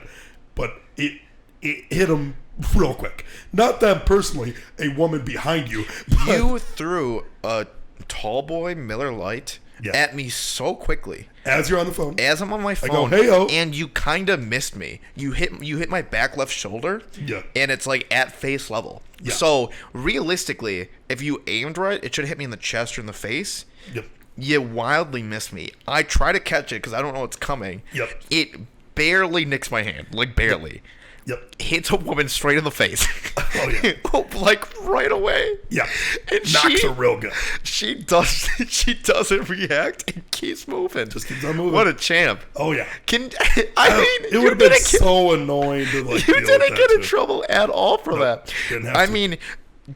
but it hit them real quick. Not them personally, a woman behind you. You threw a tall boy Miller Lite at me so quickly. As you're on the phone. As I'm on my phone. I go, hey-o. And you kind of missed me. You hit my back left shoulder. Yeah. And it's like at face level. Yeah. So realistically, if you aimed right, it should hit me in the chest or in the face. Yep. You wildly missed me. I try to catch it because I don't know what's coming. Yep. It barely nicks my hand. Like barely. Yep. Hits a woman straight in the face. Oh, yeah. Like right away. Yeah. And knocks her real good. She doesn't react and keeps moving. Just keeps on moving. What a champ. Oh, yeah. It would have been so annoying to, like, you deal with didn't that get in too. trouble at all for that. Didn't have I to. mean,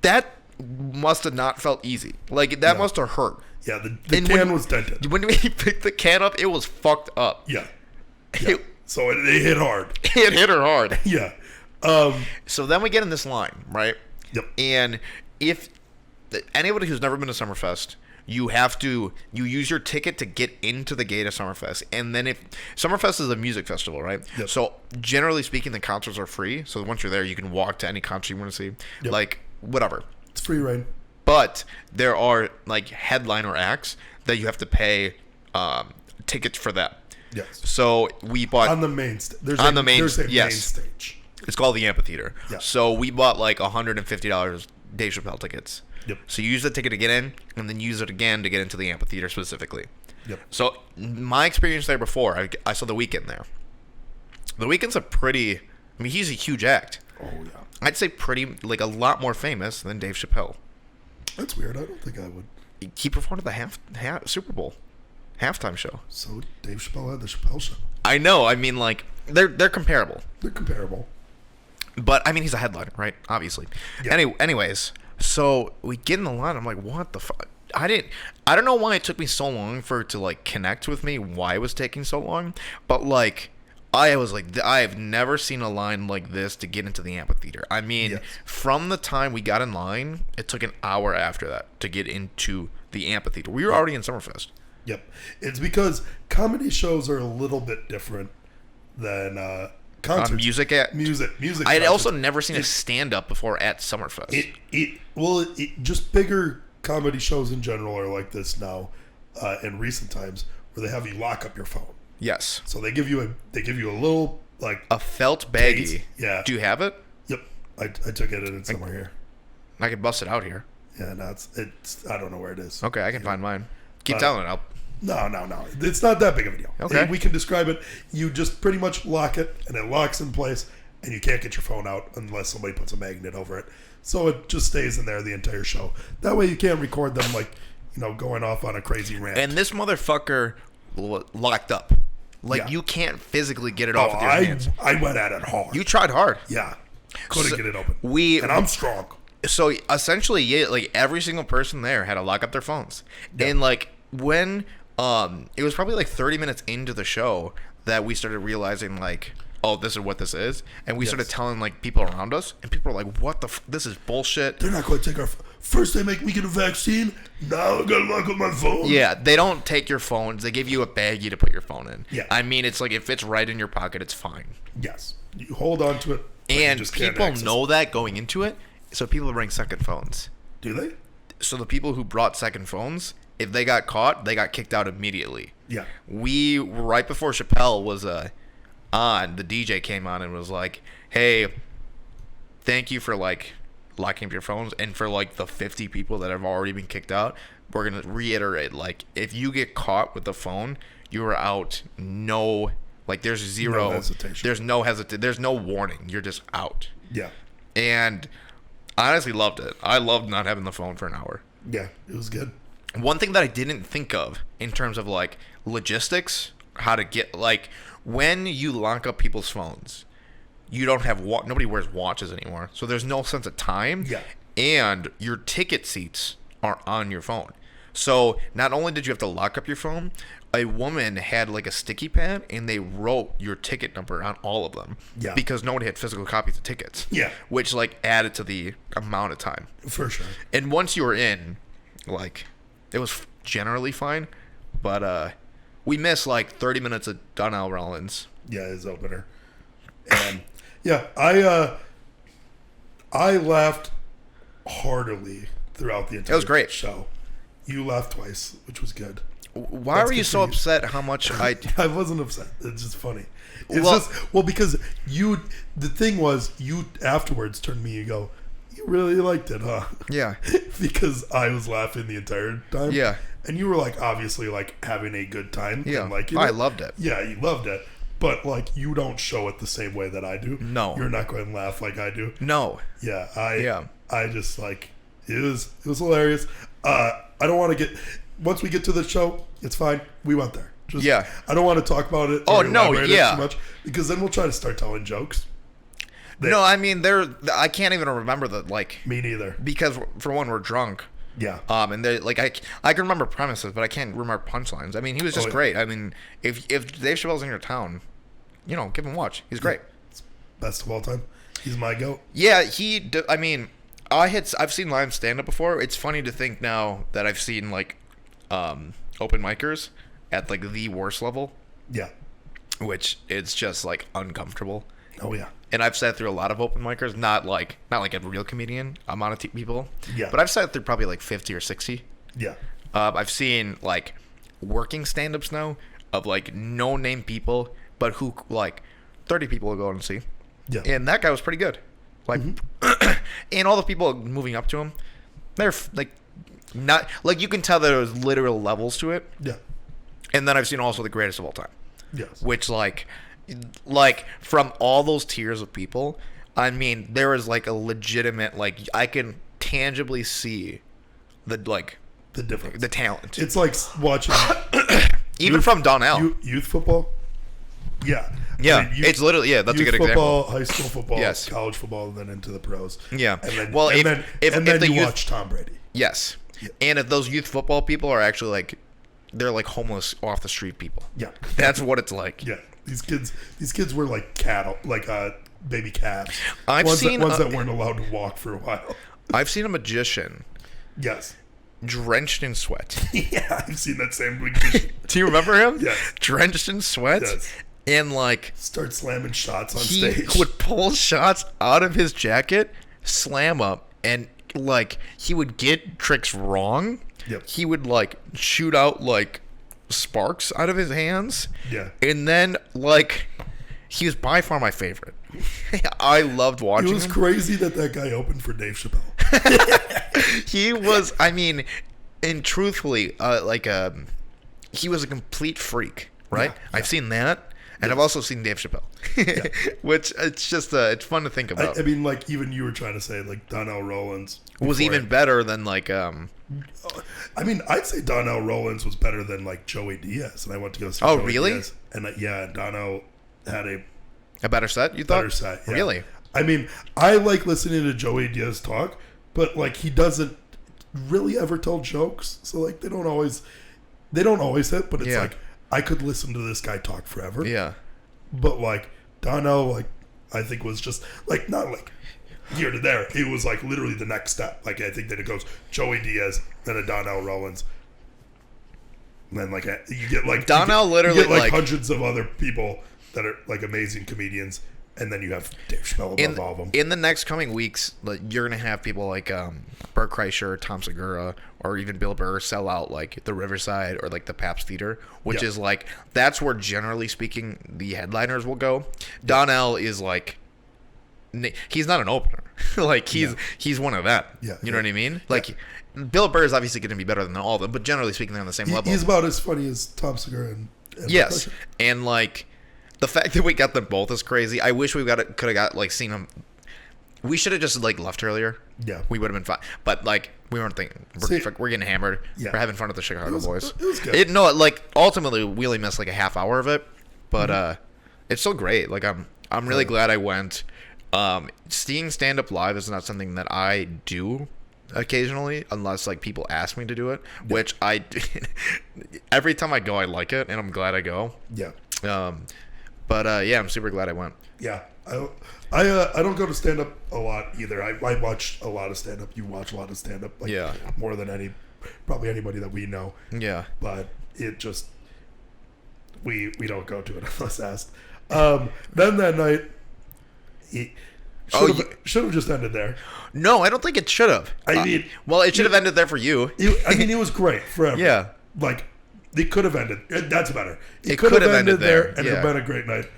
that must have not felt easy. Like, that must have hurt. Yeah, the can was dented. When we picked the can up, it was fucked up. Yeah. So it hit hard. It hit her hard. Yeah. So then we get in this line, right? Yep. And if anybody who's never been to Summerfest, you use your ticket to get into the gate of Summerfest. And then if Summerfest is a music festival, right? Yep. So generally speaking, the concerts are free. So once you're there, you can walk to any concert you want to see. Yep. Like, whatever. It's free reign. But there are, like, headliner acts that you have to pay tickets for that. Yes. So we bought... On the main stage. There's On a the main- main yes. stage. It's called the Amphitheater. Yeah. So we bought like $150 Dave Chappelle tickets. Yep. So you use the ticket to get in, and then use it again to get into the amphitheater specifically. Yep. So my experience there before, I saw The Weeknd there. The Weeknd's he's a huge act. Oh, yeah. I'd say like a lot more famous than Dave Chappelle. That's weird. I don't think I would. He performed at the Super Bowl halftime show. So Dave Chappelle had the Chappelle Show. I know. I mean, like, they're comparable. They're comparable. But, I mean, he's a headliner, right? Obviously. Yeah. Anyways, so we get in the line. I'm like, what the fuck? I don't know why it took me so long for it to, like, connect with me, why it was taking so long. But, like, I was like, I have never seen a line like this to get into the amphitheater. I mean, Yes. From the time we got in line, it took an hour after that to get into the amphitheater. We were already in Summerfest. Yep. It's because comedy shows are a little bit different than concerts. Music. Music. I had concerts. also never seen a stand-up before at Summerfest. Just bigger comedy shows in general are like this now, in recent times, where they have you lock up your phone. Yes. So they give you a little, like, A felt baggie. case. Yeah. Do you have it? Yep. I took it in somewhere here. I could bust it out here. Yeah, no, it's. I don't know where it is. Okay, I can find mine. Keep telling it. No. It's not that big of a deal. Okay. We can describe it. You just pretty much lock it, and it locks in place, and you can't get your phone out unless somebody puts a magnet over it. So it just stays in there the entire show. That way you can't record them like, going off on a crazy rant. And this motherfucker locked up. Like, you can't physically get it off with your hands. I went at it hard. You tried hard. Yeah. Couldn't get it open. And I'm strong. So essentially, yeah, like every single person there had to lock up their phones. Yeah. And like when it was probably like 30 minutes into the show that we started realizing like, oh, this is what this is, and we started telling like people around us, and people were like, what this is bullshit. They're not going to take our first they make me get a vaccine, now I gotta lock up my phone. Yeah, they don't take your phones. They give you a baggie to put your phone in. Yeah. I mean, it's like if it's right in your pocket, it's fine. Yes. You hold on to it. And people know that going into it, so people bring second phones. Do they? So the people who brought second phones, if they got caught, they got kicked out immediately. Yeah. We, right before Chappelle was on, the DJ came on and was like, hey, thank you for like locking up your phones, and for like the 50 people that have already been kicked out, we're gonna reiterate, like, if you get caught with the phone, you are out. There's zero hesitation. There's no warning. You're just out. Yeah. And I honestly loved it. I loved not having the phone for an hour. Yeah, it was good. One thing that I didn't think of in terms of like logistics, how to get like when you lock up people's phones, you don't have nobody wears watches anymore, so there's no sense of time. Yeah. And your ticket seats are on your phone. So not only did you have to lock up your phone, a woman had like a sticky pad and they wrote your ticket number on all of them. Yeah. Because nobody had physical copies of tickets. Yeah. Which like added to the amount of time. For sure. And once you were in, like, it was generally fine, but we missed like 30 minutes of Donnell Rollins. Yeah, his opener. And yeah, I laughed heartily throughout the entire It was great. show. You laughed twice, which was good. Why were you so upset how much I wasn't upset. It's just funny. It's because the thing was, you afterwards turned to me and go, you really liked it, huh? Yeah. Because I was laughing the entire time. Yeah. And you were like, obviously, like having a good time. Yeah. And, like, I loved it. Yeah, you loved it. But like, you don't show it the same way that I do. No. You're not going to laugh like I do. No. Yeah. I just like, it was hilarious. I don't want to get, once we get to the show, it's fine. We went there. Yeah. I don't want to talk about it. Oh, no, yeah. Too much, because then we'll try to start telling jokes. No, I mean, I can't even remember the, like... Me neither. Because, for one, we're drunk. Yeah. And they're, like, I can remember premises, but I can't remember punchlines. I mean, he was just great. I mean, if Dave Chappelle's in your town, give him a watch. He's great. Best of all time. He's my goat. Yeah, I mean, I've seen live stand-up before. It's funny to think now that I've seen, like, open micers at, like, the worst level. Yeah. Which is just, like, uncomfortable. Oh, yeah. And I've sat through a lot of open micers, not like a real comedian amount of people. Yeah. But I've sat through probably like 50 or 60. Yeah. I've seen like working stand-ups now of like no-name people, but who like 30 people will go and see. Yeah. And that guy was pretty good. Like, and all the people moving up to him, they're like not like, you can tell there was literal levels to it. Yeah. And then I've seen also the greatest of all time. Yes. Which like from all those tiers of people, I mean, there is like a legitimate, like, I can tangibly see the difference, the talent. It's like watching even from Donnell youth football. Yeah. Yeah. I mean, it's literally, that's a good football, example. High school football, yes. College football, and then into the pros. Yeah. And then, if the youth, watch Tom Brady. Yes. Yeah. And if those youth football people are actually like, they're like homeless off the street people. Yeah. That's what it's like. Yeah. These kids were like cattle, like baby calves. I've seen ones that weren't allowed to walk for a while. I've seen a magician. Yes. Drenched in sweat. Yeah, I've seen that same magician. Do you remember him? Yes. Drenched in sweat. Yes. And like start slamming shots on stage. He would pull shots out of his jacket, slam up, and like he would get tricks wrong. Yep. He would like shoot out like sparks out of his hands. Yeah. And then like he was by far my favorite. I loved watching him. It was crazy that guy opened for Dave Chappelle. He was, I mean, and truthfully, he was a complete freak, right? Yeah. I've seen that. And I've also seen Dave Chappelle, which it's just it's fun to think about. I mean, like even you were trying to say like Donnell Rollins was even better than like. I mean, I'd say Donnell Rollins was better than like Joey Diaz, and I went to go see. Oh, Joey really? Diaz, and Donnell had a better set. You thought? Better set. Yeah. Really? I mean, I like listening to Joey Diaz talk, but like he doesn't really ever tell jokes, so like they don't always hit. But it's like. I could listen to this guy talk forever. Yeah. But, like, Donnell, like, I think was just, like, not, like, here to there. It was, like, literally the next step. Like, I think that it goes Joey Diaz, then a Donnell Rollins. And then, like, you get, like... Donnell literally, you get, like, hundreds of other people that are, like, amazing comedians. And then you have Dave Chappelle above all of them. In the next coming weeks, like, you're going to have people like Bert Kreischer, Tom Segura, or even Bill Burr sell out like the Riverside or like the Pabst Theater, which is like, that's where generally speaking the headliners will go. Donnell is like, he's not an opener. Like he's one of them. Yeah, you know what I mean? Like Bill Burr is obviously going to be better than all of them, but generally speaking, they're on the same level. He's about as funny as Tom Segura and yes. And like, the fact that we got them both is crazy. I wish could have got like seen them. We should have just like left earlier. Yeah, we would have been fine. But like we weren't thinking. We're getting hammered. Yeah. We're having fun with the Chicago boys. It was good. Like ultimately we only missed like a half hour of it, but it's so great. Like I'm really glad I went. Seeing stand up live is not something that I do occasionally unless like people ask me to do it, which I every time I go I like it and I'm glad I go. Yeah. But I'm super glad I went. Yeah, I don't go to stand up a lot either. I watch a lot of stand up. You watch a lot of stand up, like more than probably anybody that we know. Yeah, but it just we don't go to it unless asked. Then that night, should have just ended there. No, I don't think it should have. I mean, well, it should have ended there for you. It was great forever. Yeah, like. It could have ended. That's better. It could have ended there, and it'd been a great night.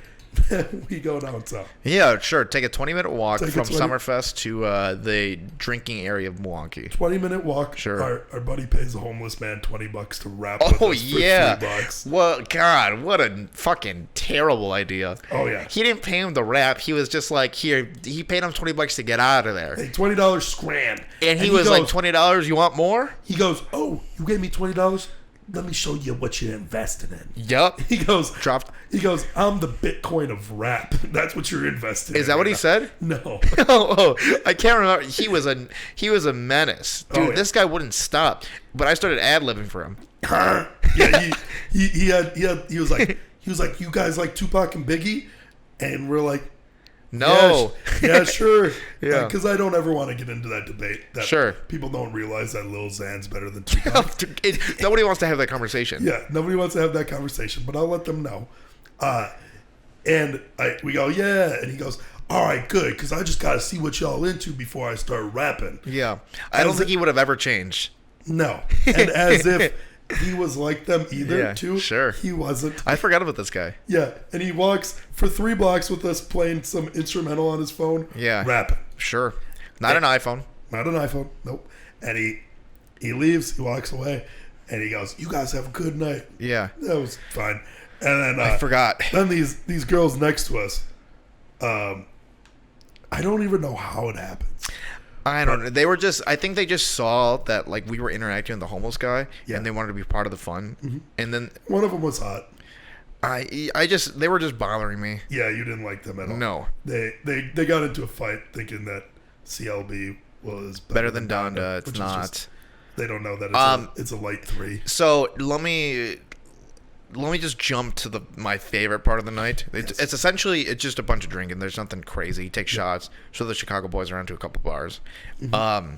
We go down south. Yeah, sure. Take a 20-minute walk from Summerfest to the drinking area of Milwaukee. 20-minute walk. Sure. Our buddy pays a homeless man $20 to rap with us for $3. Well, God, what a fucking terrible idea. Oh yeah. He didn't pay him to rap. He was just like, here. He paid him $20 to get out of there. Hey, $20 scram. And he was like, $20. You want more? He goes, oh, you gave me $20. Let me show you what you're investing in. Yep. He goes, I'm the Bitcoin of rap. That's what you're investing in. Is that what he said? No. I can't remember. He was a menace. Dude, this guy wouldn't stop. But I started ad-libbing for him. Yeah, he was like, you guys like Tupac and Biggie? And we're like, no. Yeah, sure. Yeah. Because I don't ever want to get into that debate. That people don't realize that Lil Xan's better than Tupac. Nobody wants to have that conversation. Yeah, nobody wants to have that conversation, but I'll let them know. And we go, yeah. And he goes, all right, good, because I just got to see what y'all into before I start rapping. Yeah. I don't think he would have ever changed. No. And as if he was like them either, too. Sure. He wasn't. I forgot about this guy. Yeah. And he walks for 3 blocks with us playing some instrumental on his phone. Yeah. Rapping. Sure. Not an iPhone. Not an iPhone. Nope. And he leaves. He walks away. And he goes, you guys have a good night. Yeah. That was fine. And then I forgot. Then these girls next to us, I don't even know how it happens. I don't know. They were just, I think they just saw that like we were interacting with the homeless guy and they wanted to be part of the fun. Mm-hmm. And then one of them was hot. They were just bothering me. Yeah, you didn't like them at all. No. They got into a fight thinking that CLB was better than Donda. It's not. They don't know that it's a light 3. So let me just jump to my favorite part of the night. It's essentially it's just a bunch of drinking. There's nothing crazy. Take shots. So the Chicago boys are into a couple bars. Mm-hmm.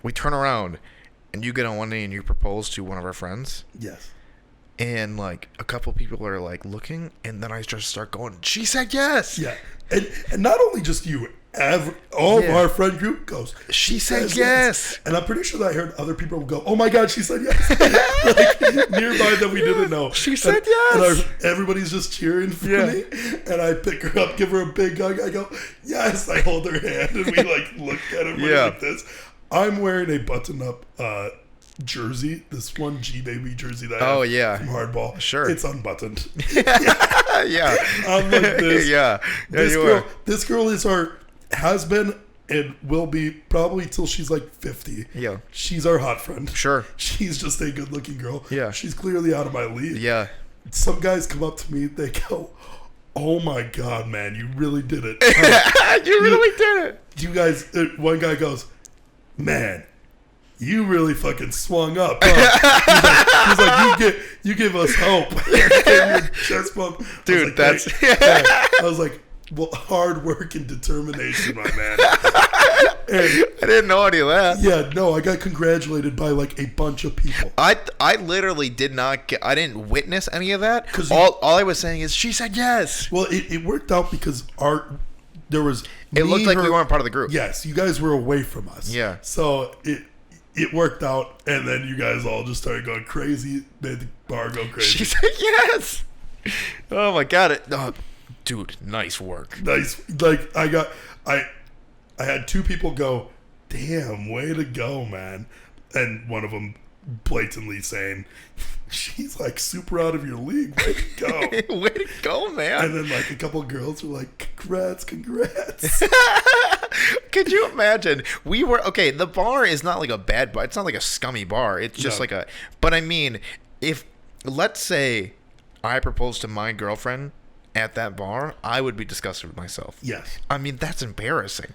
We turn around, and you get on one knee and you propose to one of our friends. Yes. And like a couple people are like looking, and then I just start going. She said yes. Yeah, and not only just you. All of our friend group goes, she said yes. And I'm pretty sure that I heard other people go, oh my God, she said yes. Like nearby that we didn't know. She said yes. And everybody's just cheering for me. And I pick her up, give her a big hug. I go, yes. I hold her hand and we like look at her like this. I'm wearing a button-up jersey, this one G-Baby jersey that I have from Hardball. Sure. It's unbuttoned. Yeah. I'm like this. Yeah. This girl has been and will be probably till she's like 50. Yeah. She's our hot friend. Sure. She's just a good-looking girl. Yeah. She's clearly out of my league. Yeah. Some guys come up to me, they go, "Oh my God, man, you really did it." You really did it. You guys, one guy goes, "Man, you really fucking swung up." Huh? He's like, you give us hope. Chest bump. Dude, I was like, well, hard work and determination, my man. And I didn't know any of that. yeah, no, I got congratulated by like a bunch of people. I literally did not I didn't witness any of that. All I was saying is she said yes. Well, it worked out because there was It looked like we weren't part of the group. Yes, you guys were away from us. Yeah. So it worked out, and then you guys all just started going crazy, made the bar go crazy. She said yes. Oh my God. Dude, nice work. Nice. Like I had two people go, "Damn, way to go, man," and one of them blatantly saying, "She's like super out of your league. Way to go." Way to go, man. And then like a couple of girls were like, congrats. Could you imagine? We were okay. The bar is not like a bad bar. It's not like a scummy bar. It's just like a. But I mean, if let's say I proposed to my girlfriend at that bar, I would be disgusted with myself. Yes. I mean, that's embarrassing.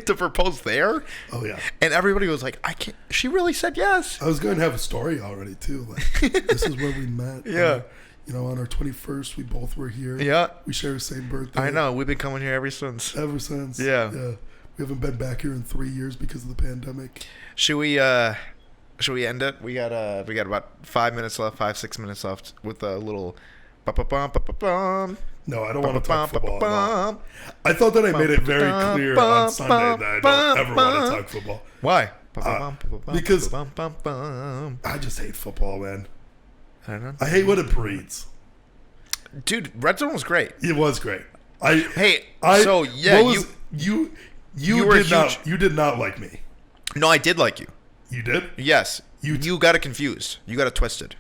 To propose there. Oh yeah. And everybody was like, "I can't." She really said yes. I was going to have a story already too. Like, this is where we met. Yeah. On our 21st, we both were here. Yeah. We share the same birthday. I know. We've been coming here ever since. Yeah. Yeah. We haven't been back here in 3 years because of the pandemic. Should we end it? We got about 5 minutes left, 6 minutes left with a little No, I don't want to talk football at all. I thought that I made it very clear on Sunday that I don't ever want to talk football. Why? Because I just hate football, man. I don't know. I hate what it breeds. Dude, Red Zone was great. It was great. You did not like me. No, I did like you. You did? Yes. You got it confused. You got it twisted.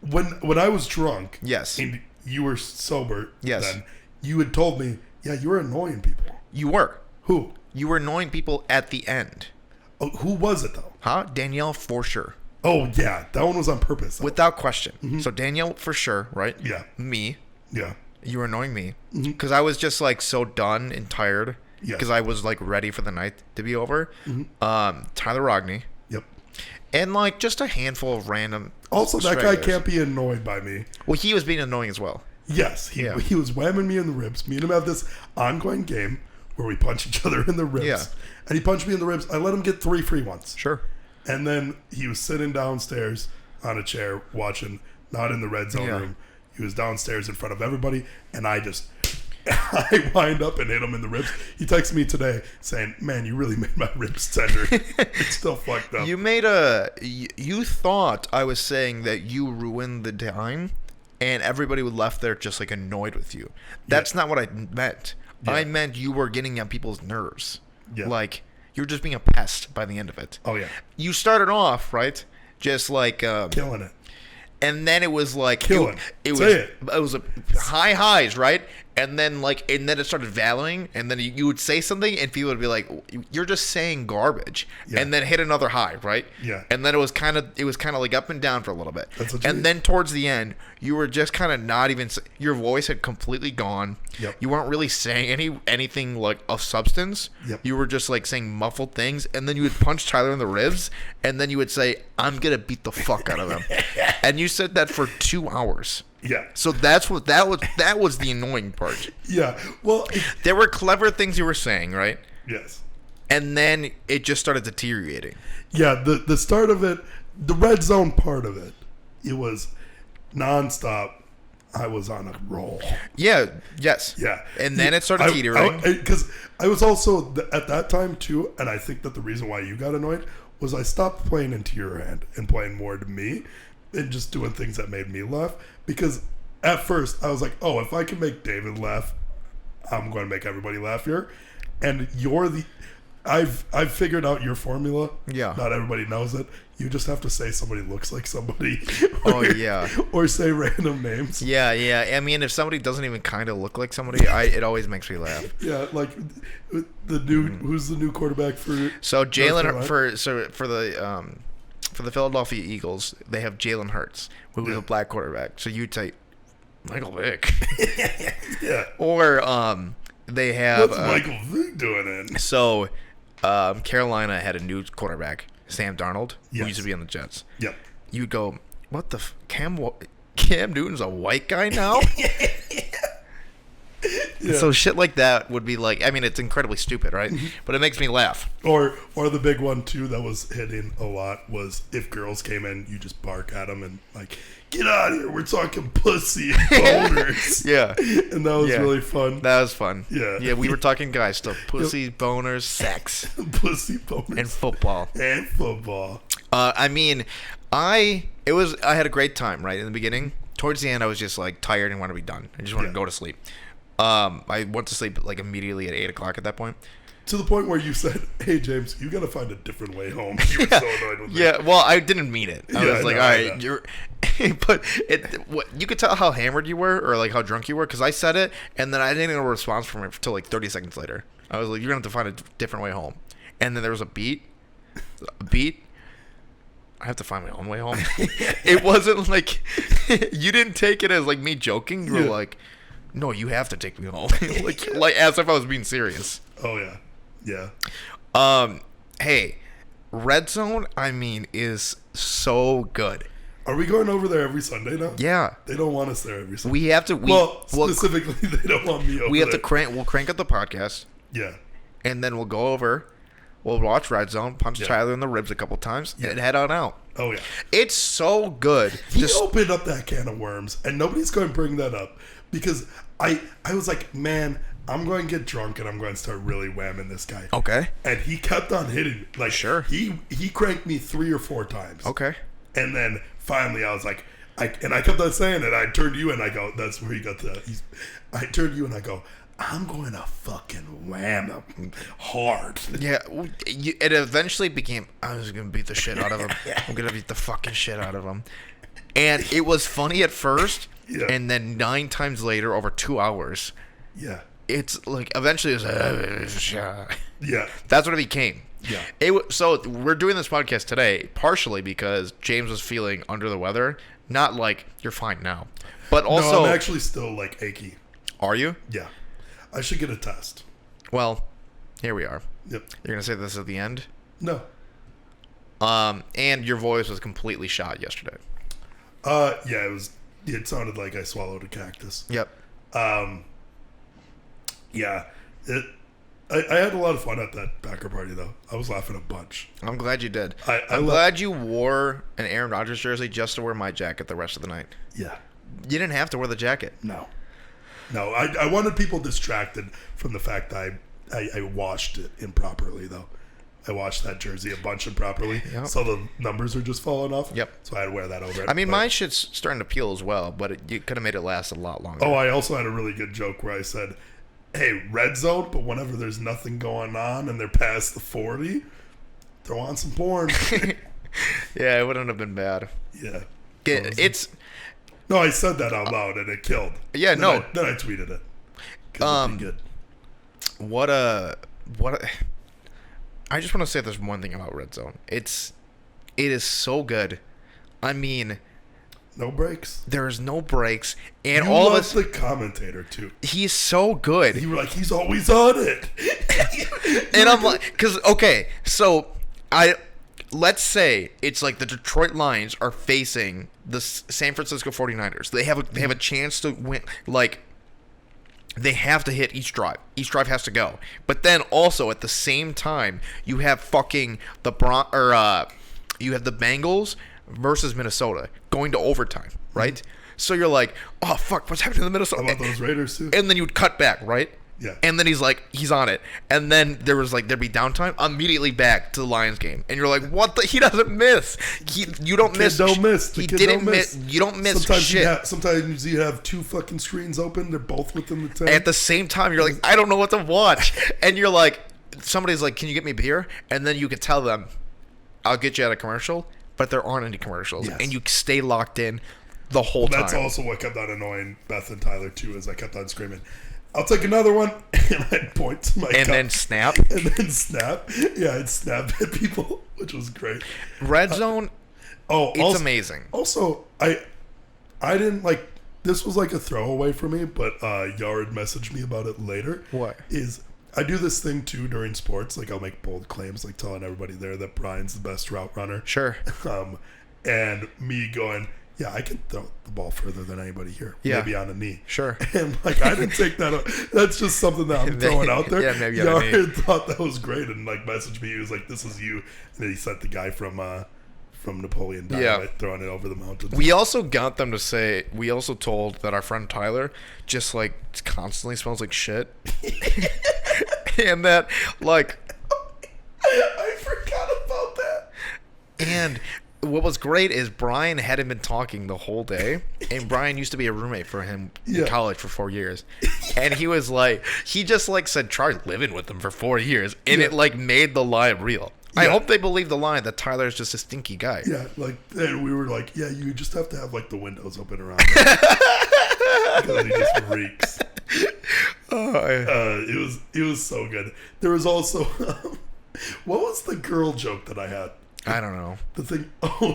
When I was drunk, yes, and you were sober, yes, then you had told me, yeah, you were annoying people. You were. Who? You were annoying people at the end. Oh, who was it though? Huh? Danielle for sure. Oh yeah, that one was on purpose. Though. Without question. Mm-hmm. So Danielle for sure, right? Yeah. Me. Yeah. You were annoying me because I was just like so done and tired because I was like ready for the night to be over. Mm-hmm. Tyler Rogney. Yep. And like just a handful of random. Also, that guy can't be annoyed by me. Well, he was being annoying as well. Yes, he was whamming me in the ribs. Me and him have this ongoing game where we punch each other in the ribs. Yeah. And he punched me in the ribs. I let him get 3 free ones. Sure. And then he was sitting downstairs on a chair watching, not in the red zone room. He was downstairs in front of everybody, and I wind up and hit him in the ribs. He texted me today saying, "Man, you really made my ribs tender." It's still fucked up. You thought I was saying that you ruined the time, and everybody was left there just like annoyed with you. That's not what I meant. Yeah. I meant you were getting on people's nerves. Yeah. Like you were just being a pest by the end of it. Oh yeah. You started off right, just like killing it. And then it was like killing. It was a high highs, right? And then it started valuing, and then you would say something, and people would be like, "You're just saying garbage," and then hit another high, right? Yeah. And then it was kind of like up and down for a little bit, and then towards the end, you were just kind of not even. Your voice had completely gone. Yep. You weren't really saying anything like of substance. Yep. You were just like saying muffled things, and then you would punch Tyler in the ribs, and then you would say, "I'm gonna beat the fuck out of him," and you said that for 2 hours. Yeah. So that was the annoying part. Yeah. Well, there were clever things you were saying, right? Yes. And then it just started deteriorating. Yeah, the start of it, the red zone part of it, it was nonstop. I was on a roll. Yeah. Yes. Yeah. And then it started teetering. Because I was also at that time too, and I think that the reason why you got annoyed was I stopped playing into your hand and playing more to me. And just doing things that made me laugh. Because at first, I was like, oh, if I can make David laugh, I'm going to make everybody laugh here. And I've figured out your formula. Yeah. Not everybody knows it. You just have to say somebody looks like somebody. Oh, yeah. Or say random names. Yeah, yeah. I mean, if somebody doesn't even kind of look like somebody, it always makes me laugh. Yeah, like the new who's the new quarterback for? So Jalen for the Philadelphia Eagles, they have Jalen Hurts, who is a black quarterback. So you'd say Michael Vick. Yeah. Or they have what's Michael Vick doing in? So Carolina had a new quarterback, Sam Darnold, who used to be on the Jets. Yep. You'd go, what the Cam Newton's a white guy now? Yeah. So shit like that would be like, I mean, it's incredibly stupid, right? But it makes me laugh. Or the big one too that was hitting a lot was if girls came in, you just bark at them and like, get out of here. We're talking pussy and boners. Yeah. And that was really fun. That was fun. Yeah. Yeah, we were talking guys stuff. Pussy, boners, sex. Pussy, boners. And football. I mean, I had a great time, right, in the beginning. Towards the end, I was just like tired and wanted to be done. I just wanted to go to sleep. I went to sleep like immediately at 8 o'clock at that point. To the point where you said, "Hey James, you gotta find a different way home." You were so annoyed with me. Yeah, well, I didn't mean it. I was like, "All right, you're," but you could tell how hammered you were or like how drunk you were because I said it and then I didn't get a response from it until like 30 seconds later. I was like, "You're gonna have to find a different way home," and then there was a beat. I have to find my own way home. It wasn't like you didn't take it as like me joking. You were like, "No, you have to take me home," like as if I was being serious. Oh yeah. Hey, Red Zone, I mean, is so good. Are we going over there every Sunday now? Yeah. They don't want us there every Sunday. We have to. Specifically, they don't want me over We have there. We'll crank up the podcast. Yeah. And then we'll go over. We'll watch Red Zone, punch Tyler in the ribs a couple times, and head on out. Oh yeah. It's so good. He opened up that can of worms, and nobody's going to bring that up because I was like, man, I'm going to get drunk and I'm going to start really whamming this guy. Okay. And he kept on hitting me. Like, sure. He cranked me 3 or 4 times. Okay. And then finally I was like, I kept on saying it. I turned to you and I go, that's where he got I turned to you and I go, I'm going to fucking wham him hard. Yeah. It eventually became, I was going to beat the shit out of him. I'm going to beat the fucking shit out of him. And it was funny at first. Yeah. And then 9 times later, over 2 hours. Yeah. It's like eventually it's yeah. That's what it became. Yeah. So we're doing this podcast today partially because James was feeling under the weather. Not like you're fine now, but also no, I'm actually still like achy. Are you? Yeah. I should get a test. Well, here we are. Yep. You're gonna say this at the end? No. And your voice was completely shot yesterday. Yeah, it sounded like I swallowed a cactus. Yep. Yeah, I had a lot of fun at that Packer party, though. I was laughing a bunch. I'm glad you did. I'm glad you wore an Aaron Rodgers jersey just to wear my jacket the rest of the night. Yeah. You didn't have to wear the jacket. No, I wanted people distracted from the fact that I washed it improperly, though. I washed that jersey a bunch improperly, so the numbers are just falling off. Yep. So I had to wear that over it. I mean, my shit's starting to peel as well, but you could have made it last a lot longer. Oh, I also had a really good joke where I said, hey, red zone, but whenever there's nothing going on and they're past the 40, throw on some porn. Yeah, it wouldn't have been bad. Yeah. No, I said that out loud and it killed. Yeah, then I tweeted it. It'd be good. I just want to say there's one thing about Red Zone. It is so good. I mean, no breaks. There is no breaks, and you all love of us. The commentator too. He's so good. You were like, he's always on it. And I'm like, because okay, so let's say it's like the Detroit Lions are facing the San Francisco 49ers. They have a chance to win. Like, they have to hit each drive. Each drive has to go. But then also at the same time, you have fucking you have the Bengals versus Minnesota going to overtime, right? Mm-hmm. So you're like, oh fuck, what's happening to the Minnesota? How about those Raiders too? And then you'd cut back, right? Yeah. And then he's on it. And then there'd be downtime, immediately back to the Lions game. And you're like, what the? He doesn't miss. You don't miss. Don't miss. He didn't miss. You don't miss shit. Sometimes you have 2 fucking screens open. They're both within the 10. At the same time, you're like, I don't know what to watch. And you're like, somebody's like, "Can you get me beer?" And then you could tell them, "I'll get you at a commercial," but there aren't any commercials, Yes. and you stay locked in the whole time. That's also what kept on annoying Beth and Tyler too, is I kept on screaming, "I'll take another one," and I'd point to my cup, then snap. and then snap. Yeah, I'd snap at people, which was great. Red Zone. It's also, amazing. Also, I didn't like. This was like a throwaway for me, but Yard messaged me about it later. What? Is I do this thing too during sports. Like I'll make bold claims, like telling everybody there that Brian's the best route runner. Sure. And me going, yeah, I can throw the ball further than anybody here. Yeah. Maybe on a knee. Sure. And like I didn't take that. That's just something that I'm throwing out there. Yeah, maybe on a knee. Yard thought that was great and like messaged me. He was like, "This is you," and then he sent the guy from Napoleon Dynamite throwing it over the mountains. We also got them to say. We also told that our friend Tyler just like constantly smells like shit, and that like I forgot about that. And what was great is Brian hadn't been talking the whole day, and Brian used to be a roommate for him in college for 4 years, and he was like, he just like said, try living with them for 4 years, and it like made the lie real. I hope they believe the lie that Tyler is just a stinky guy. Yeah, like, and we were like, yeah, you just have to have like the windows open around because he just reeks. It was so good. There was also, what was the girl joke that I had? I don't know. The thing,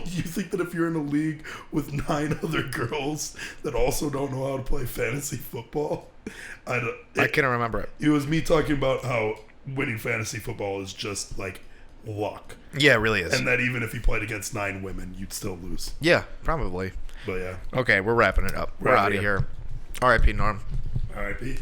you think that if you're in a league with 9 other girls that also don't know how to play fantasy football? I can't remember it. It was me talking about how winning fantasy football is just like luck. Yeah, it really is. And that even if you played against 9 women, you'd still lose. Yeah, probably. But yeah. Okay, we're wrapping it up. We're out of here. R.I.P. Norm. R.I.P.